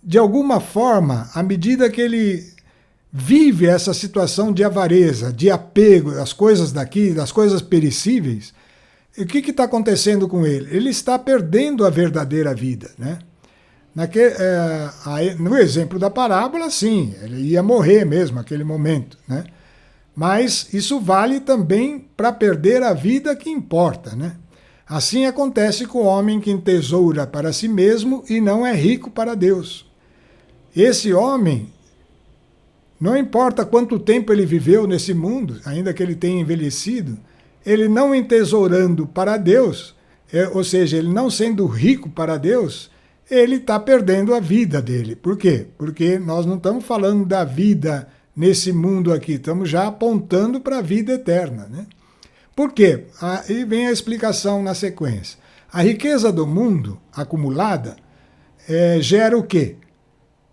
de alguma forma, à medida que ele vive essa situação de avareza, de apego às coisas daqui, das coisas perecíveis, o que está acontecendo com ele? Ele está perdendo a verdadeira vida, né? No exemplo da parábola, sim, ele ia morrer mesmo naquele momento, né? Mas isso vale também para perder a vida que importa, né? Assim acontece com o homem que entesoura para si mesmo e não é rico para Deus. Esse homem, não importa quanto tempo ele viveu nesse mundo, ainda que ele tenha envelhecido, ele não entesourando para Deus, ou seja, ele não sendo rico para Deus, ele está perdendo a vida dele. Por quê? Porque nós não estamos falando da vida nesse mundo aqui, estamos já apontando para a vida eterna, né? Por quê? Aí vem a explicação na sequência. A riqueza do mundo acumulada gera o quê?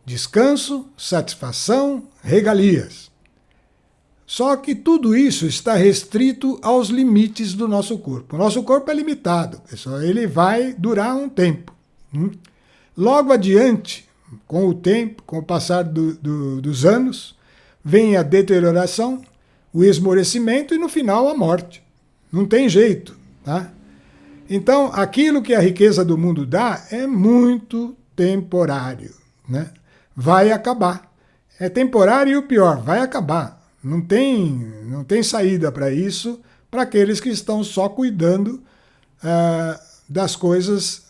Descanso, satisfação, regalias. Só que tudo isso está restrito aos limites do nosso corpo. O nosso corpo é limitado, pessoal. Ele vai durar um tempo. Logo adiante, com o tempo, com o passar dos anos, vem a deterioração, o esmorecimento e, no final, a morte. Não tem jeito, tá? Então, aquilo que a riqueza do mundo dá é muito temporário, né? Vai acabar. É temporário e o pior, vai acabar. Não tem saída para isso, para aqueles que estão só cuidando das coisas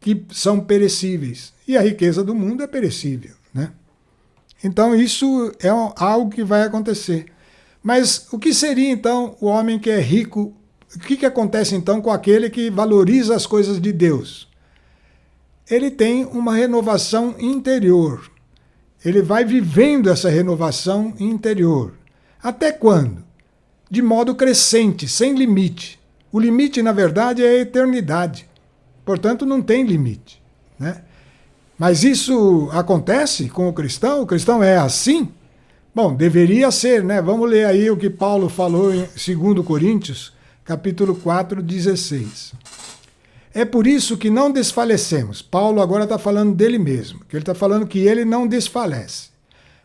que são perecíveis. E a riqueza do mundo é perecível, né? Então isso é algo que vai acontecer. Mas o que seria então o homem que é rico? O que acontece então com aquele que valoriza as coisas de Deus? Ele tem uma renovação interior. Ele vai vivendo essa renovação interior. Até quando? De modo crescente, sem limite. O limite, na verdade, é a eternidade. Portanto, não tem limite, né? Mas isso acontece com o cristão? O cristão é assim? Bom, deveria ser, né? Vamos ler aí o que Paulo falou em 2 Coríntios, capítulo 4, 16. É por isso que não desfalecemos. Paulo agora está falando dele mesmo, que ele está falando que ele não desfalece.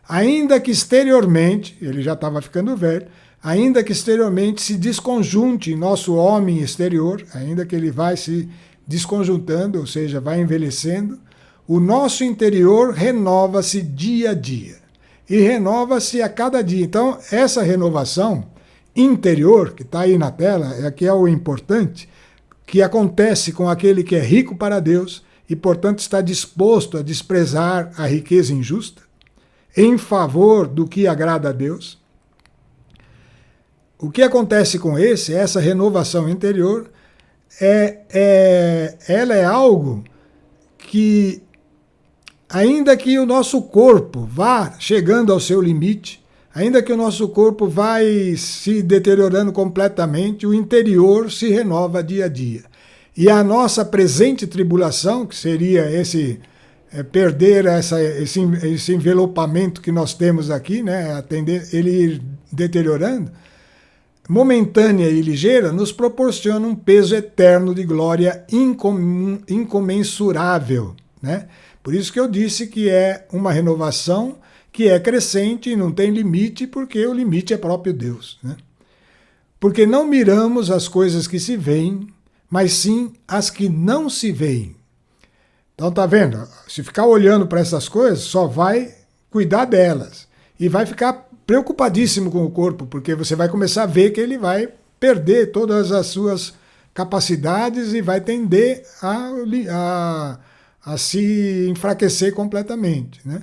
Ainda que exteriormente, ele já estava ficando velho, ainda que exteriormente se desconjunte nosso homem exterior, ainda que ele vai se desconjuntando, ou seja, vai envelhecendo, o nosso interior renova-se dia a dia. E renova-se a cada dia. Então, essa renovação interior, que está aí na tela, que é o importante, que acontece com aquele que é rico para Deus e, portanto, está disposto a desprezar a riqueza injusta, em favor do que agrada a Deus. O que acontece com essa renovação interior, ela é algo que, ainda que o nosso corpo vá chegando ao seu limite, ainda que o nosso corpo vai se deteriorando completamente, o interior se renova dia a dia. E a nossa presente tribulação, que seria perder esse envelopamento que nós temos aqui, né, ele ir deteriorando, momentânea e ligeira, nos proporciona um peso eterno de glória incomensurável, né? Por isso que eu disse que é uma renovação que é crescente e não tem limite, porque o limite é próprio Deus, né? Porque não miramos as coisas que se veem, mas sim as que não se veem. Então tá vendo? Se ficar olhando para essas coisas, só vai cuidar delas. E vai ficar preocupadíssimo com o corpo, porque você vai começar a ver que ele vai perder todas as suas capacidades e vai tender a se enfraquecer completamente, né?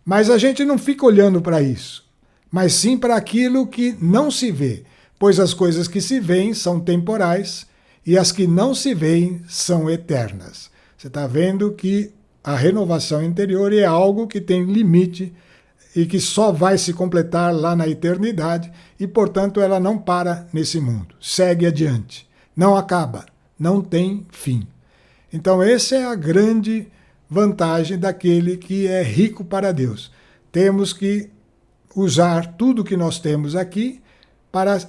Mas a gente não fica olhando para isso, mas sim para aquilo que não se vê, pois as coisas que se veem são temporais e as que não se veem são eternas. Você está vendo que a renovação interior é algo que tem limite e que só vai se completar lá na eternidade e, portanto, ela não para nesse mundo. Segue adiante. Não acaba. Não tem fim. Então, essa é a grande vantagem daquele que é rico para Deus. Temos que usar tudo que nós temos aqui para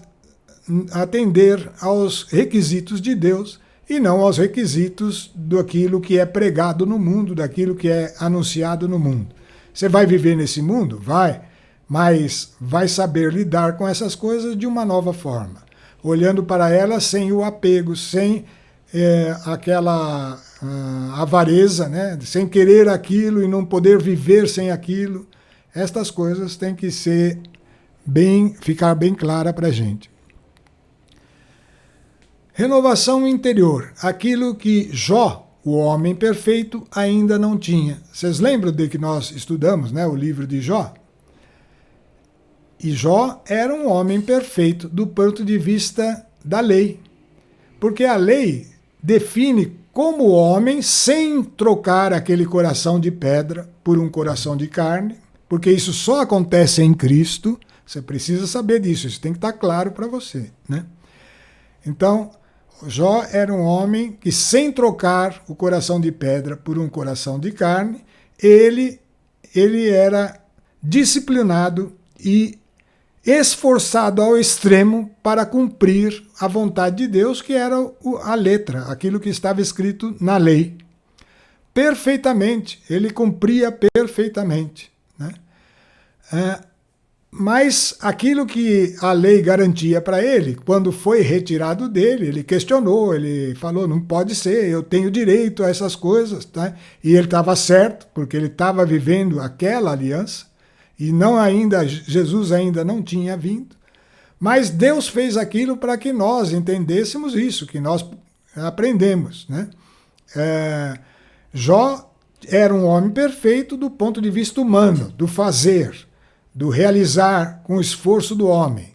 atender aos requisitos de Deus e não aos requisitos daquilo que é pregado no mundo, daquilo que é anunciado no mundo. Você vai viver nesse mundo? Vai, mas vai saber lidar com essas coisas de uma nova forma, olhando para elas sem o apego, sem avareza, né? Sem querer aquilo e não poder viver sem aquilo. Estas coisas têm que ficar bem clara para a gente. Renovação interior, aquilo que Jó, o homem perfeito, ainda não tinha. Vocês lembram de que nós estudamos, né, o livro de Jó? E Jó era um homem perfeito do ponto de vista da lei. Porque a lei define como homem, sem trocar aquele coração de pedra por um coração de carne, porque isso só acontece em Cristo. Você precisa saber disso, isso tem que estar claro para você, né? Então, Jó era um homem que, sem trocar o coração de pedra por um coração de carne, ele era disciplinado e esforçado ao extremo para cumprir a vontade de Deus, que era a letra, aquilo que estava escrito na lei. Perfeitamente, ele cumpria perfeitamente, né? Mas aquilo que a lei garantia para ele, quando foi retirado dele, ele questionou, ele falou, não pode ser, eu tenho direito a essas coisas, tá? E ele estava certo, porque ele estava vivendo aquela aliança, e Jesus ainda não tinha vindo. Mas Deus fez aquilo para que nós entendêssemos isso, que nós aprendemos, né? Jó era um homem perfeito do ponto de vista humano, do fazer, do realizar com o esforço do homem.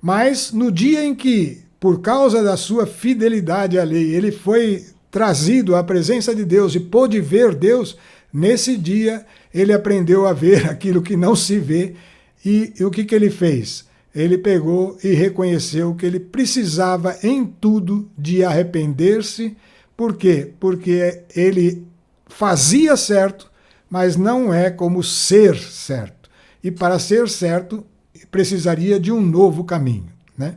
Mas no dia em que, por causa da sua fidelidade à lei, ele foi trazido à presença de Deus e pôde ver Deus, nesse dia ele aprendeu a ver aquilo que não se vê. E o que ele fez? Ele pegou e reconheceu que ele precisava em tudo de arrepender-se. Por quê? Porque ele fazia certo, mas não é como ser certo. E para ser certo, precisaria de um novo caminho, né?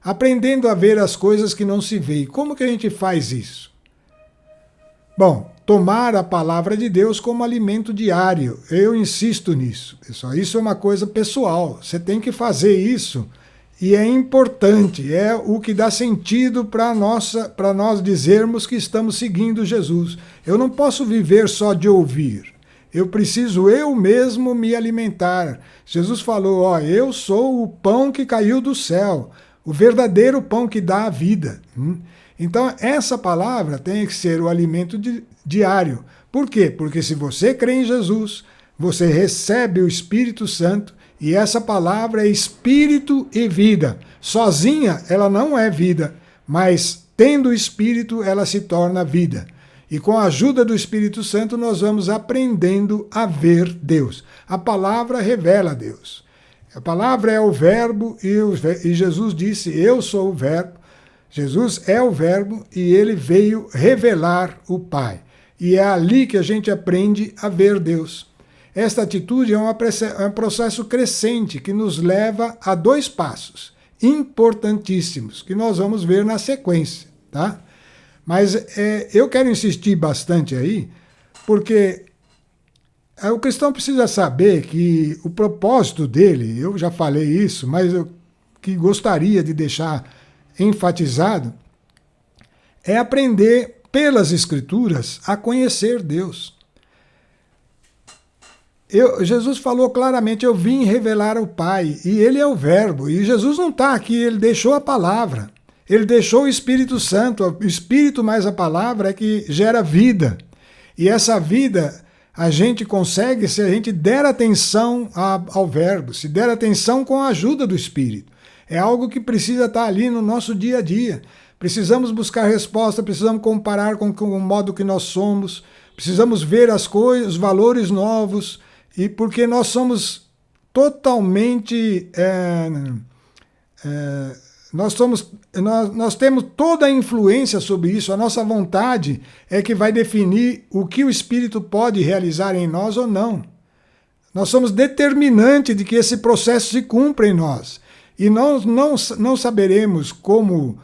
Aprendendo a ver as coisas que não se vê. Como que a gente faz isso? Bom, tomar a palavra de Deus como alimento diário. Eu insisto nisso, pessoal. Isso é uma coisa pessoal. Você tem que fazer isso e é importante. É o que dá sentido para nós dizermos que estamos seguindo Jesus. Eu não posso viver só de ouvir. Eu preciso eu mesmo me alimentar. Jesus falou, eu sou o pão que caiu do céu, o verdadeiro pão que dá a vida. Então, essa palavra tem que ser o alimento diário. Por quê? Porque se você crê em Jesus, você recebe o Espírito Santo, e essa palavra é espírito e vida. Sozinha, ela não é vida, mas tendo o Espírito, ela se torna vida. E com a ajuda do Espírito Santo, nós vamos aprendendo a ver Deus. A palavra revela Deus. A palavra é o verbo e Jesus disse, eu sou o verbo. Jesus é o verbo e ele veio revelar o Pai. E é ali que a gente aprende a ver Deus. Esta atitude é um processo crescente que nos leva a 2 passos importantíssimos, que nós vamos ver na sequência, tá? Mas eu quero insistir bastante aí, porque o cristão precisa saber que o propósito dele, eu já falei isso, mas eu que gostaria de deixar enfatizado, é aprender pelas Escrituras a conhecer Deus. Jesus falou claramente, eu vim revelar o Pai, e ele é o verbo, e Jesus não está aqui, ele deixou a palavra. Ele deixou o Espírito Santo, o Espírito mais a palavra é que gera vida. E essa vida a gente consegue se a gente der atenção ao verbo, se der atenção com a ajuda do Espírito. É algo que precisa estar ali no nosso dia a dia. Precisamos buscar resposta, precisamos comparar com o modo que nós somos, precisamos ver as coisas, os valores novos, e porque nós somos totalmente... Nós temos toda a influência sobre isso, a nossa vontade é que vai definir o que o Espírito pode realizar em nós ou não. Nós somos determinantes de que esse processo se cumpra em nós. E nós não saberemos como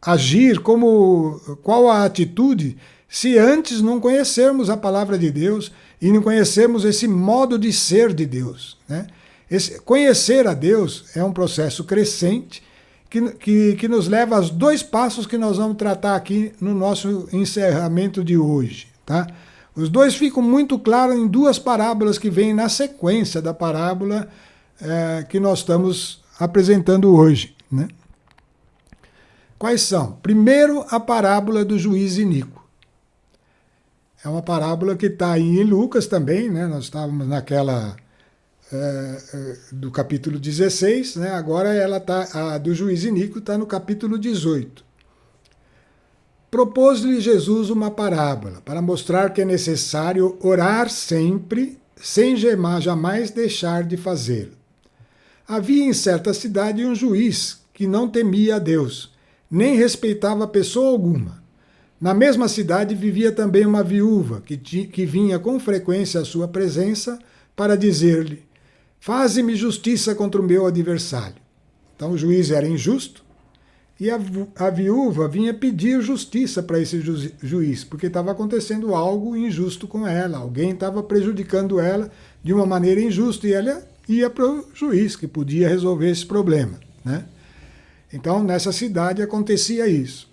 agir, qual a atitude, se antes não conhecermos a palavra de Deus e não conhecermos esse modo de ser de Deus, né? Conhecer a Deus é um processo crescente que nos leva aos dois passos que nós vamos tratar aqui no nosso encerramento de hoje. Tá? Os dois ficam muito claros em duas parábolas que vêm na sequência da parábola que nós estamos apresentando hoje. Né? Quais são? Primeiro, a parábola do juiz iníquo. É uma parábola que está aí em Lucas também, né? Nós estávamos naquela do capítulo 16, né? Agora a do juiz iníquo está no capítulo 18. Propôs-lhe Jesus uma parábola para mostrar que é necessário orar sempre, sem jamais deixar de fazê-lo. Havia em certa cidade um juiz que não temia a Deus, nem respeitava pessoa alguma. Na mesma cidade vivia também uma viúva que vinha com frequência à sua presença para dizer-lhe: faze-me justiça contra o meu adversário. Então o juiz era injusto e a viúva vinha pedir justiça para esse juiz, porque estava acontecendo algo injusto com ela, alguém estava prejudicando ela de uma maneira injusta e ela ia para o juiz, que podia resolver esse problema. Né? Então, nessa cidade acontecia isso.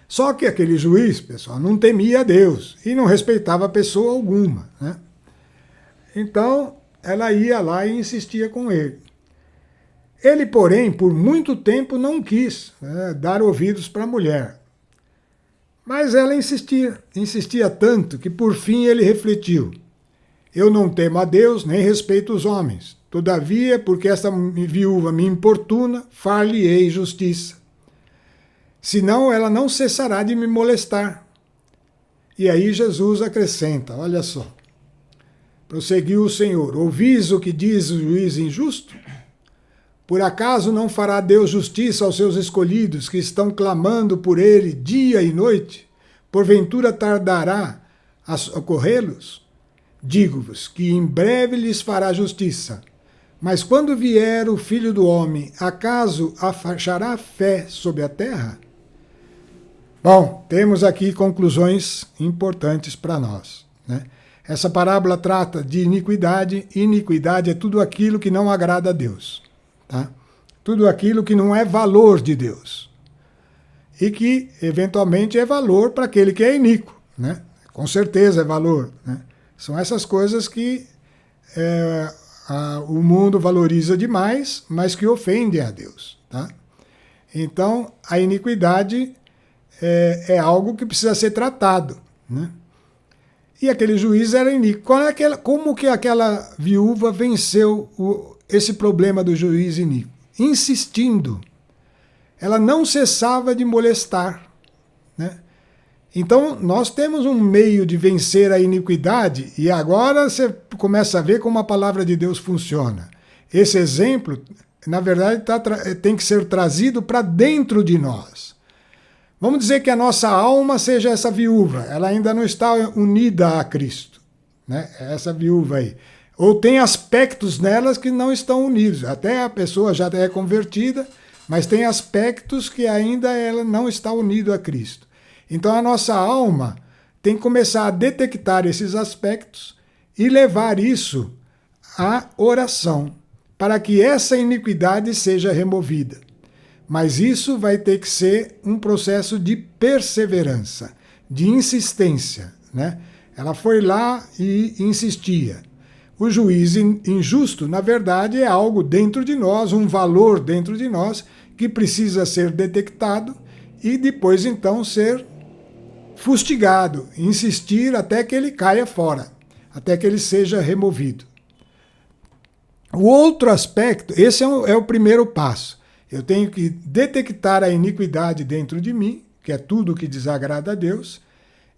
Só que aquele juiz, pessoal, não temia a Deus e não respeitava pessoa alguma. Né? Então, ela ia lá e insistia com ele. Ele, porém, por muito tempo não quis dar ouvidos para a mulher. Mas ela insistia tanto que por fim ele refletiu: eu não temo a Deus, nem respeito os homens. Todavia, porque esta viúva me importuna, far-lhe-ei justiça. Senão ela não cessará de me molestar. E aí Jesus acrescenta, olha só. Prosseguiu o Senhor: ouvis o que diz o juiz injusto? Por acaso não fará Deus justiça aos seus escolhidos, que estão clamando por ele dia e noite? Porventura tardará a socorrê-los? Digo-vos que em breve lhes fará justiça. Mas quando vier o Filho do Homem, acaso achará fé sobre a terra? Bom, temos aqui conclusões importantes para nós. Né? Essa parábola trata de iniquidade. Iniquidade é tudo aquilo que não agrada a Deus. Tá? Tudo aquilo que não é valor de Deus. E que, eventualmente, é valor para aquele que é iníquo. Né? Com certeza é valor. Né? São essas coisas que o mundo valoriza demais, mas que ofendem a Deus. Tá? Então, a iniquidade é algo que precisa ser tratado. Né? E aquele juiz era iníquo. Como que aquela viúva venceu esse problema do juiz iníquo? Insistindo. Ela não cessava de molestar. Né? Então, nós temos um meio de vencer a iniquidade, e agora você começa a ver como a palavra de Deus funciona. Esse exemplo, na verdade, tem que ser trazido para dentro de nós. Vamos dizer que a nossa alma seja essa viúva, ela ainda não está unida a Cristo, né? Essa viúva aí. Ou tem aspectos nelas que não estão unidos. Até a pessoa já é convertida, mas tem aspectos que ainda ela não está unida a Cristo. Então a nossa alma tem que começar a detectar esses aspectos e levar isso à oração, para que essa iniquidade seja removida. Mas isso vai ter que ser um processo de perseverança, de insistência. Né? Ela foi lá e insistia. O juiz injusto, na verdade, é algo dentro de nós, um valor dentro de nós, que precisa ser detectado e depois, então, ser fustigado, insistir até que ele caia fora, até que ele seja removido. O outro aspecto, esse é o primeiro passo. Eu tenho que detectar a iniquidade dentro de mim, que é tudo que desagrada a Deus,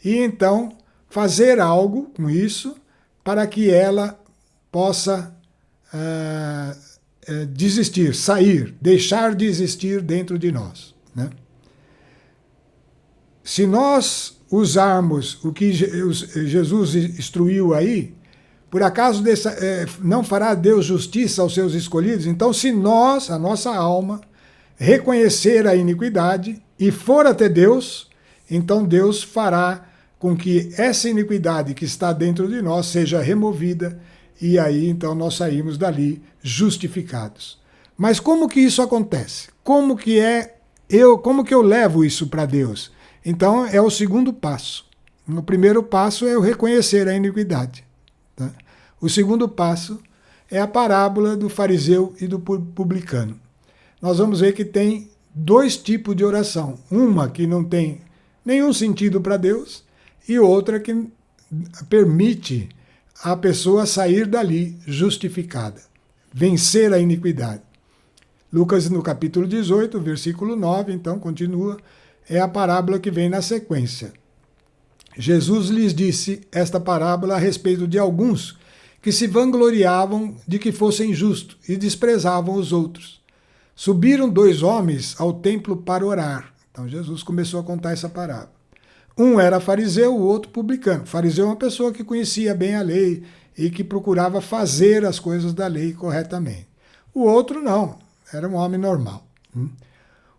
e então fazer algo com isso para que ela possa desistir, sair, deixar de existir dentro de nós. Né? Se nós usarmos o que Jesus instruiu aí, por acaso não fará Deus justiça aos seus escolhidos? Então, se nós, a nossa alma, reconhecer a iniquidade e for até Deus, então Deus fará com que essa iniquidade que está dentro de nós seja removida e aí então nós saímos dali justificados. Mas como que isso acontece? Como que eu levo isso para Deus? Então é o segundo passo. O primeiro passo é o reconhecer a iniquidade. Tá? O segundo passo é a parábola do fariseu e do publicano. Nós vamos ver que tem dois tipos de oração. Uma que não tem nenhum sentido para Deus e outra que permite a pessoa sair dali justificada, vencer a iniquidade. Lucas, no capítulo 18, versículo 9, então, continua, é a parábola que vem na sequência. Jesus lhes disse esta parábola a respeito de alguns que se vangloriavam de que fossem justos e desprezavam os outros. Subiram 2 homens ao templo para orar. Então Jesus começou a contar essa parábola. Um era fariseu, o outro publicano. Fariseu é uma pessoa que conhecia bem a lei e que procurava fazer as coisas da lei corretamente. O outro não, era um homem normal.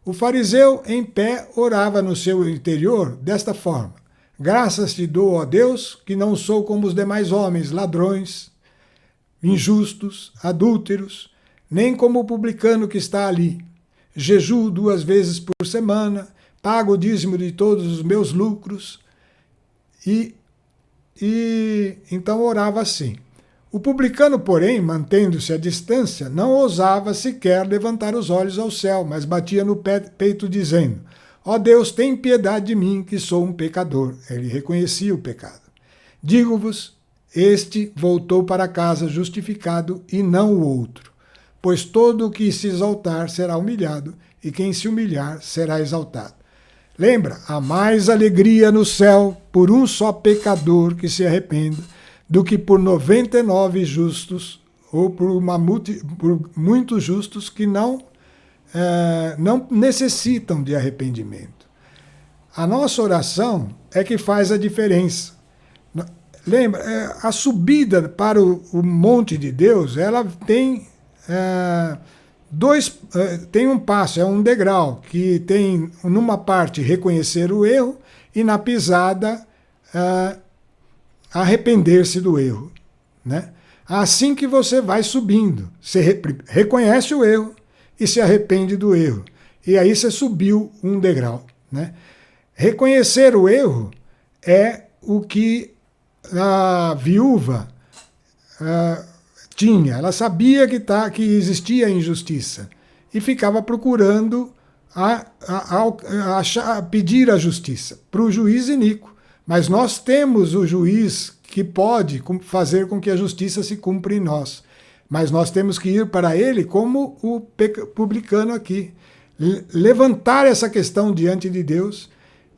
O fariseu, em pé, orava no seu interior desta forma: graças te dou, ó Deus, que não sou como os demais homens, ladrões, injustos, adúlteros, nem como o publicano que está ali. Jejuo 2 vezes por semana, pago o dízimo de todos os meus lucros. E então orava assim. O publicano, porém, mantendo-se à distância, não ousava sequer levantar os olhos ao céu, mas batia no peito dizendo: ó Deus, tem piedade de mim, que sou um pecador. Ele reconhecia o pecado. Digo-vos, este voltou para casa justificado e não o outro. Pois todo o que se exaltar será humilhado, e quem se humilhar será exaltado. Lembra, há mais alegria no céu por um só pecador que se arrependa do que por 99 justos, ou por muitos justos que não necessitam de arrependimento. A nossa oração é que faz a diferença. Lembra, a subida para o monte de Deus, ela tem tem um passo, é um degrau, que tem numa parte reconhecer o erro e na pisada arrepender-se do erro. Né? Assim que você vai subindo, você reconhece o erro e se arrepende do erro. E aí você subiu um degrau. Né? Reconhecer o erro é o que a viúva tinha. Ela sabia que existia injustiça e ficava procurando pedir a justiça para o juiz iníquo. Mas nós temos o juiz que pode fazer com que a justiça se cumpra em nós. Mas nós temos que ir para ele como o publicano aqui. Levantar essa questão diante de Deus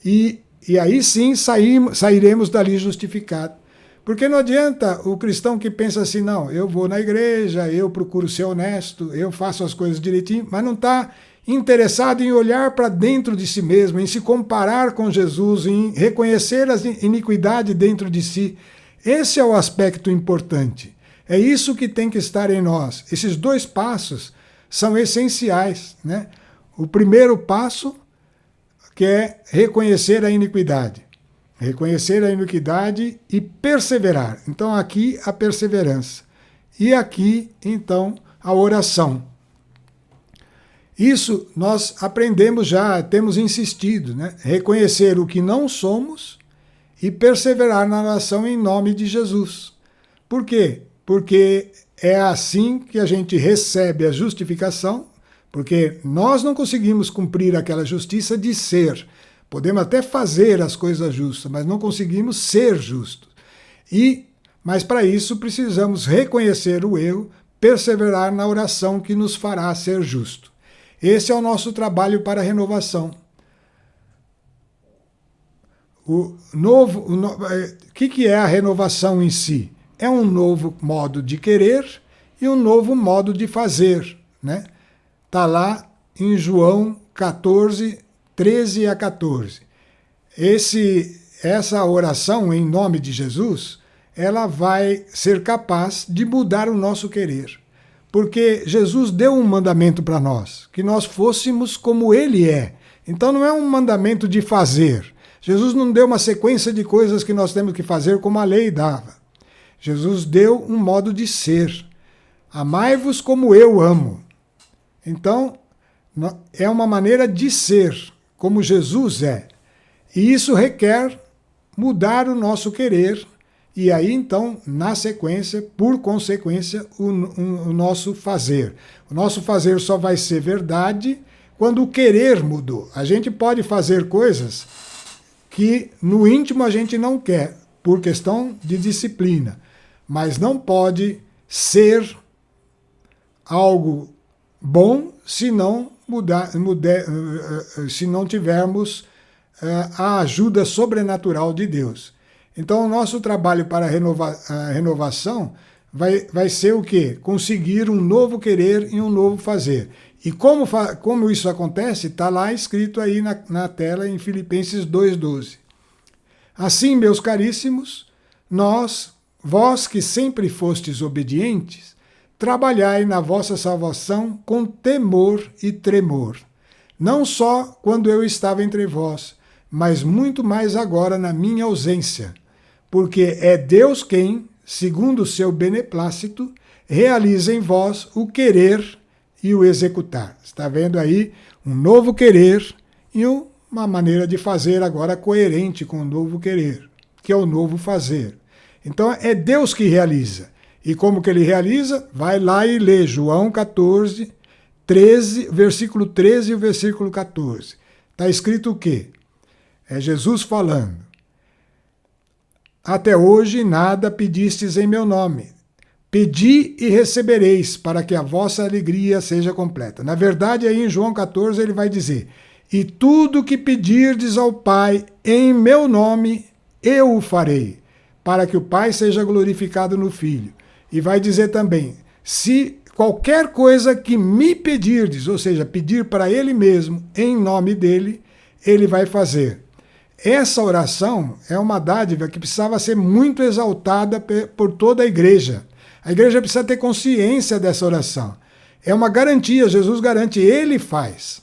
e aí sim sairemos dali justificados. Porque não adianta o cristão que pensa assim: não, eu vou na igreja, eu procuro ser honesto, eu faço as coisas direitinho, mas não está interessado em olhar para dentro de si mesmo, em se comparar com Jesus, em reconhecer as iniquidades dentro de si. Esse é o aspecto importante. É isso que tem que estar em nós. Esses 2 passos são essenciais. Né? O primeiro passo, que é reconhecer a iniquidade. Reconhecer a iniquidade e perseverar. Então, aqui a perseverança. E aqui, então, a oração. Isso nós aprendemos já, temos insistido, né? Reconhecer o que não somos e perseverar na oração em nome de Jesus. Por quê? Porque é assim que a gente recebe a justificação, porque nós não conseguimos cumprir aquela justiça de ser. Podemos até fazer as coisas justas, mas não conseguimos ser justos. Mas para isso precisamos reconhecer o erro, perseverar na oração que nos fará ser justo. Esse é o nosso trabalho para a renovação. O que é a renovação em si? É um novo modo de querer e um novo modo de fazer. Né? Está lá em João 14, 13 a 14. Essa oração em nome de Jesus, ela vai ser capaz de mudar o nosso querer. Porque Jesus deu um mandamento para nós, que nós fôssemos como Ele é. Então não é um mandamento de fazer. Jesus não deu uma sequência de coisas que nós temos que fazer como a lei dava. Jesus deu um modo de ser. Amai-vos como eu amo. Então, é uma maneira de ser, como Jesus é. E isso requer mudar o nosso querer, e aí então, na sequência, por consequência, o nosso fazer. O nosso fazer só vai ser verdade quando o querer mudou. A gente pode fazer coisas que no íntimo a gente não quer, por questão de disciplina, mas não pode ser algo bom se não se não tivermos a ajuda sobrenatural de Deus. Então, o nosso trabalho para a renovação vai ser o quê? Conseguir um novo querer e um novo fazer. E como isso acontece, está lá escrito aí na tela em Filipenses 2,12. Assim, meus caríssimos, vós que sempre fostes obedientes, trabalhai na vossa salvação com temor e tremor, não só quando eu estava entre vós, mas muito mais agora na minha ausência, porque é Deus quem, segundo o seu beneplácito, realiza em vós o querer e o executar. Está vendo aí um novo querer e uma maneira de fazer agora coerente com o novo querer, que é o novo fazer. Então é Deus que realiza. E como que ele realiza? Vai lá e lê João 14, 13, versículo 13 e o versículo 14. Está escrito o quê? É Jesus falando. Até hoje nada pedistes em meu nome. Pedi e recebereis, para que a vossa alegria seja completa. Na verdade, aí em João 14 ele vai dizer, e tudo que pedirdes ao Pai em meu nome, eu o farei, para que o Pai seja glorificado no Filho. E vai dizer também, se qualquer coisa que me pedirdes, ou seja, pedir para ele mesmo, em nome dele, ele vai fazer. Essa oração é uma dádiva que precisava ser muito exaltada por toda a igreja. A igreja precisa ter consciência dessa oração. É uma garantia, Jesus garante, ele faz.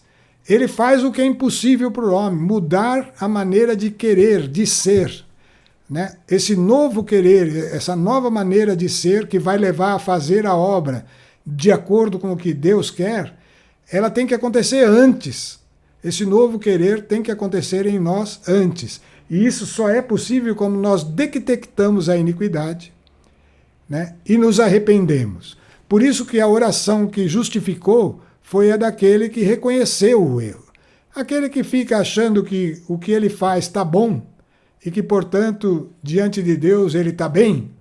Ele faz o que é impossível para o homem, mudar a maneira de querer, de ser. Né? Esse novo querer, essa nova maneira de ser que vai levar a fazer a obra de acordo com o que Deus quer, ela tem que acontecer antes. Esse novo querer tem que acontecer em nós antes. E isso só é possível quando nós detectamos a iniquidade, né? E nos arrependemos. Por isso que a oração que justificou foi a daquele que reconheceu o erro. Aquele que fica achando que o que ele faz está bom e que, portanto, diante de Deus ele está bem,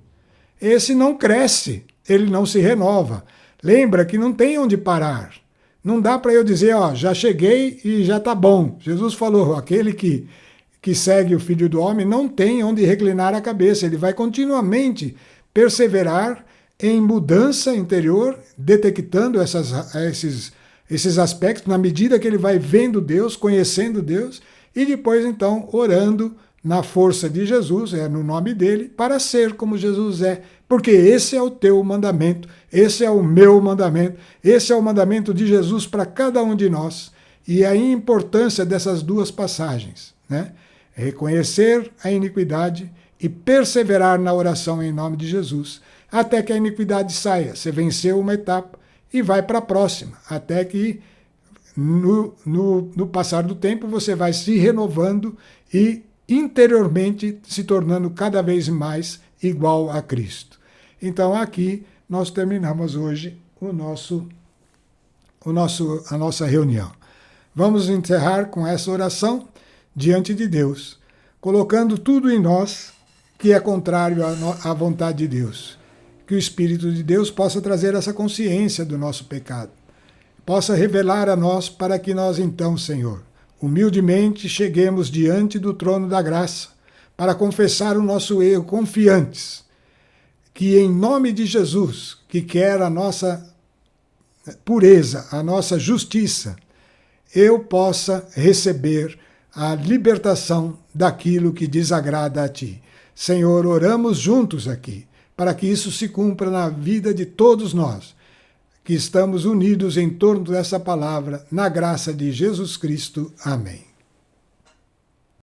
esse não cresce, ele não se renova. Lembra que não tem onde parar. Não dá para eu dizer, ó, já cheguei e já está bom. Jesus falou, aquele que segue o Filho do Homem não tem onde reclinar a cabeça. Ele vai continuamente perseverar em mudança interior, detectando esses aspectos, na medida que ele vai vendo Deus, conhecendo Deus, e depois, então, orando na força de Jesus, no nome dele, para ser como Jesus é. Porque esse é o teu mandamento, esse é o meu mandamento, esse é o mandamento de Jesus para cada um de nós. E a importância dessas duas passagens, né? Reconhecer a iniquidade e perseverar na oração em nome de Jesus, até que a iniquidade saia. Você venceu uma etapa e vai para a próxima, até que no passar do tempo você vai se renovando e interiormente se tornando cada vez mais igual a Cristo. Então aqui nós terminamos hoje a nossa reunião. Vamos encerrar com essa oração diante de Deus, colocando tudo em nós que é contrário à vontade de Deus. Que o Espírito de Deus possa trazer essa consciência do nosso pecado, possa revelar a nós para que nós então, Senhor, humildemente cheguemos diante do trono da graça para confessar o nosso erro confiantes, que em nome de Jesus, que quer a nossa pureza, a nossa justiça, eu possa receber a libertação daquilo que desagrada a Ti. Senhor, oramos juntos aqui, para que isso se cumpra na vida de todos nós, que estamos unidos em torno dessa palavra, na graça de Jesus Cristo. Amém.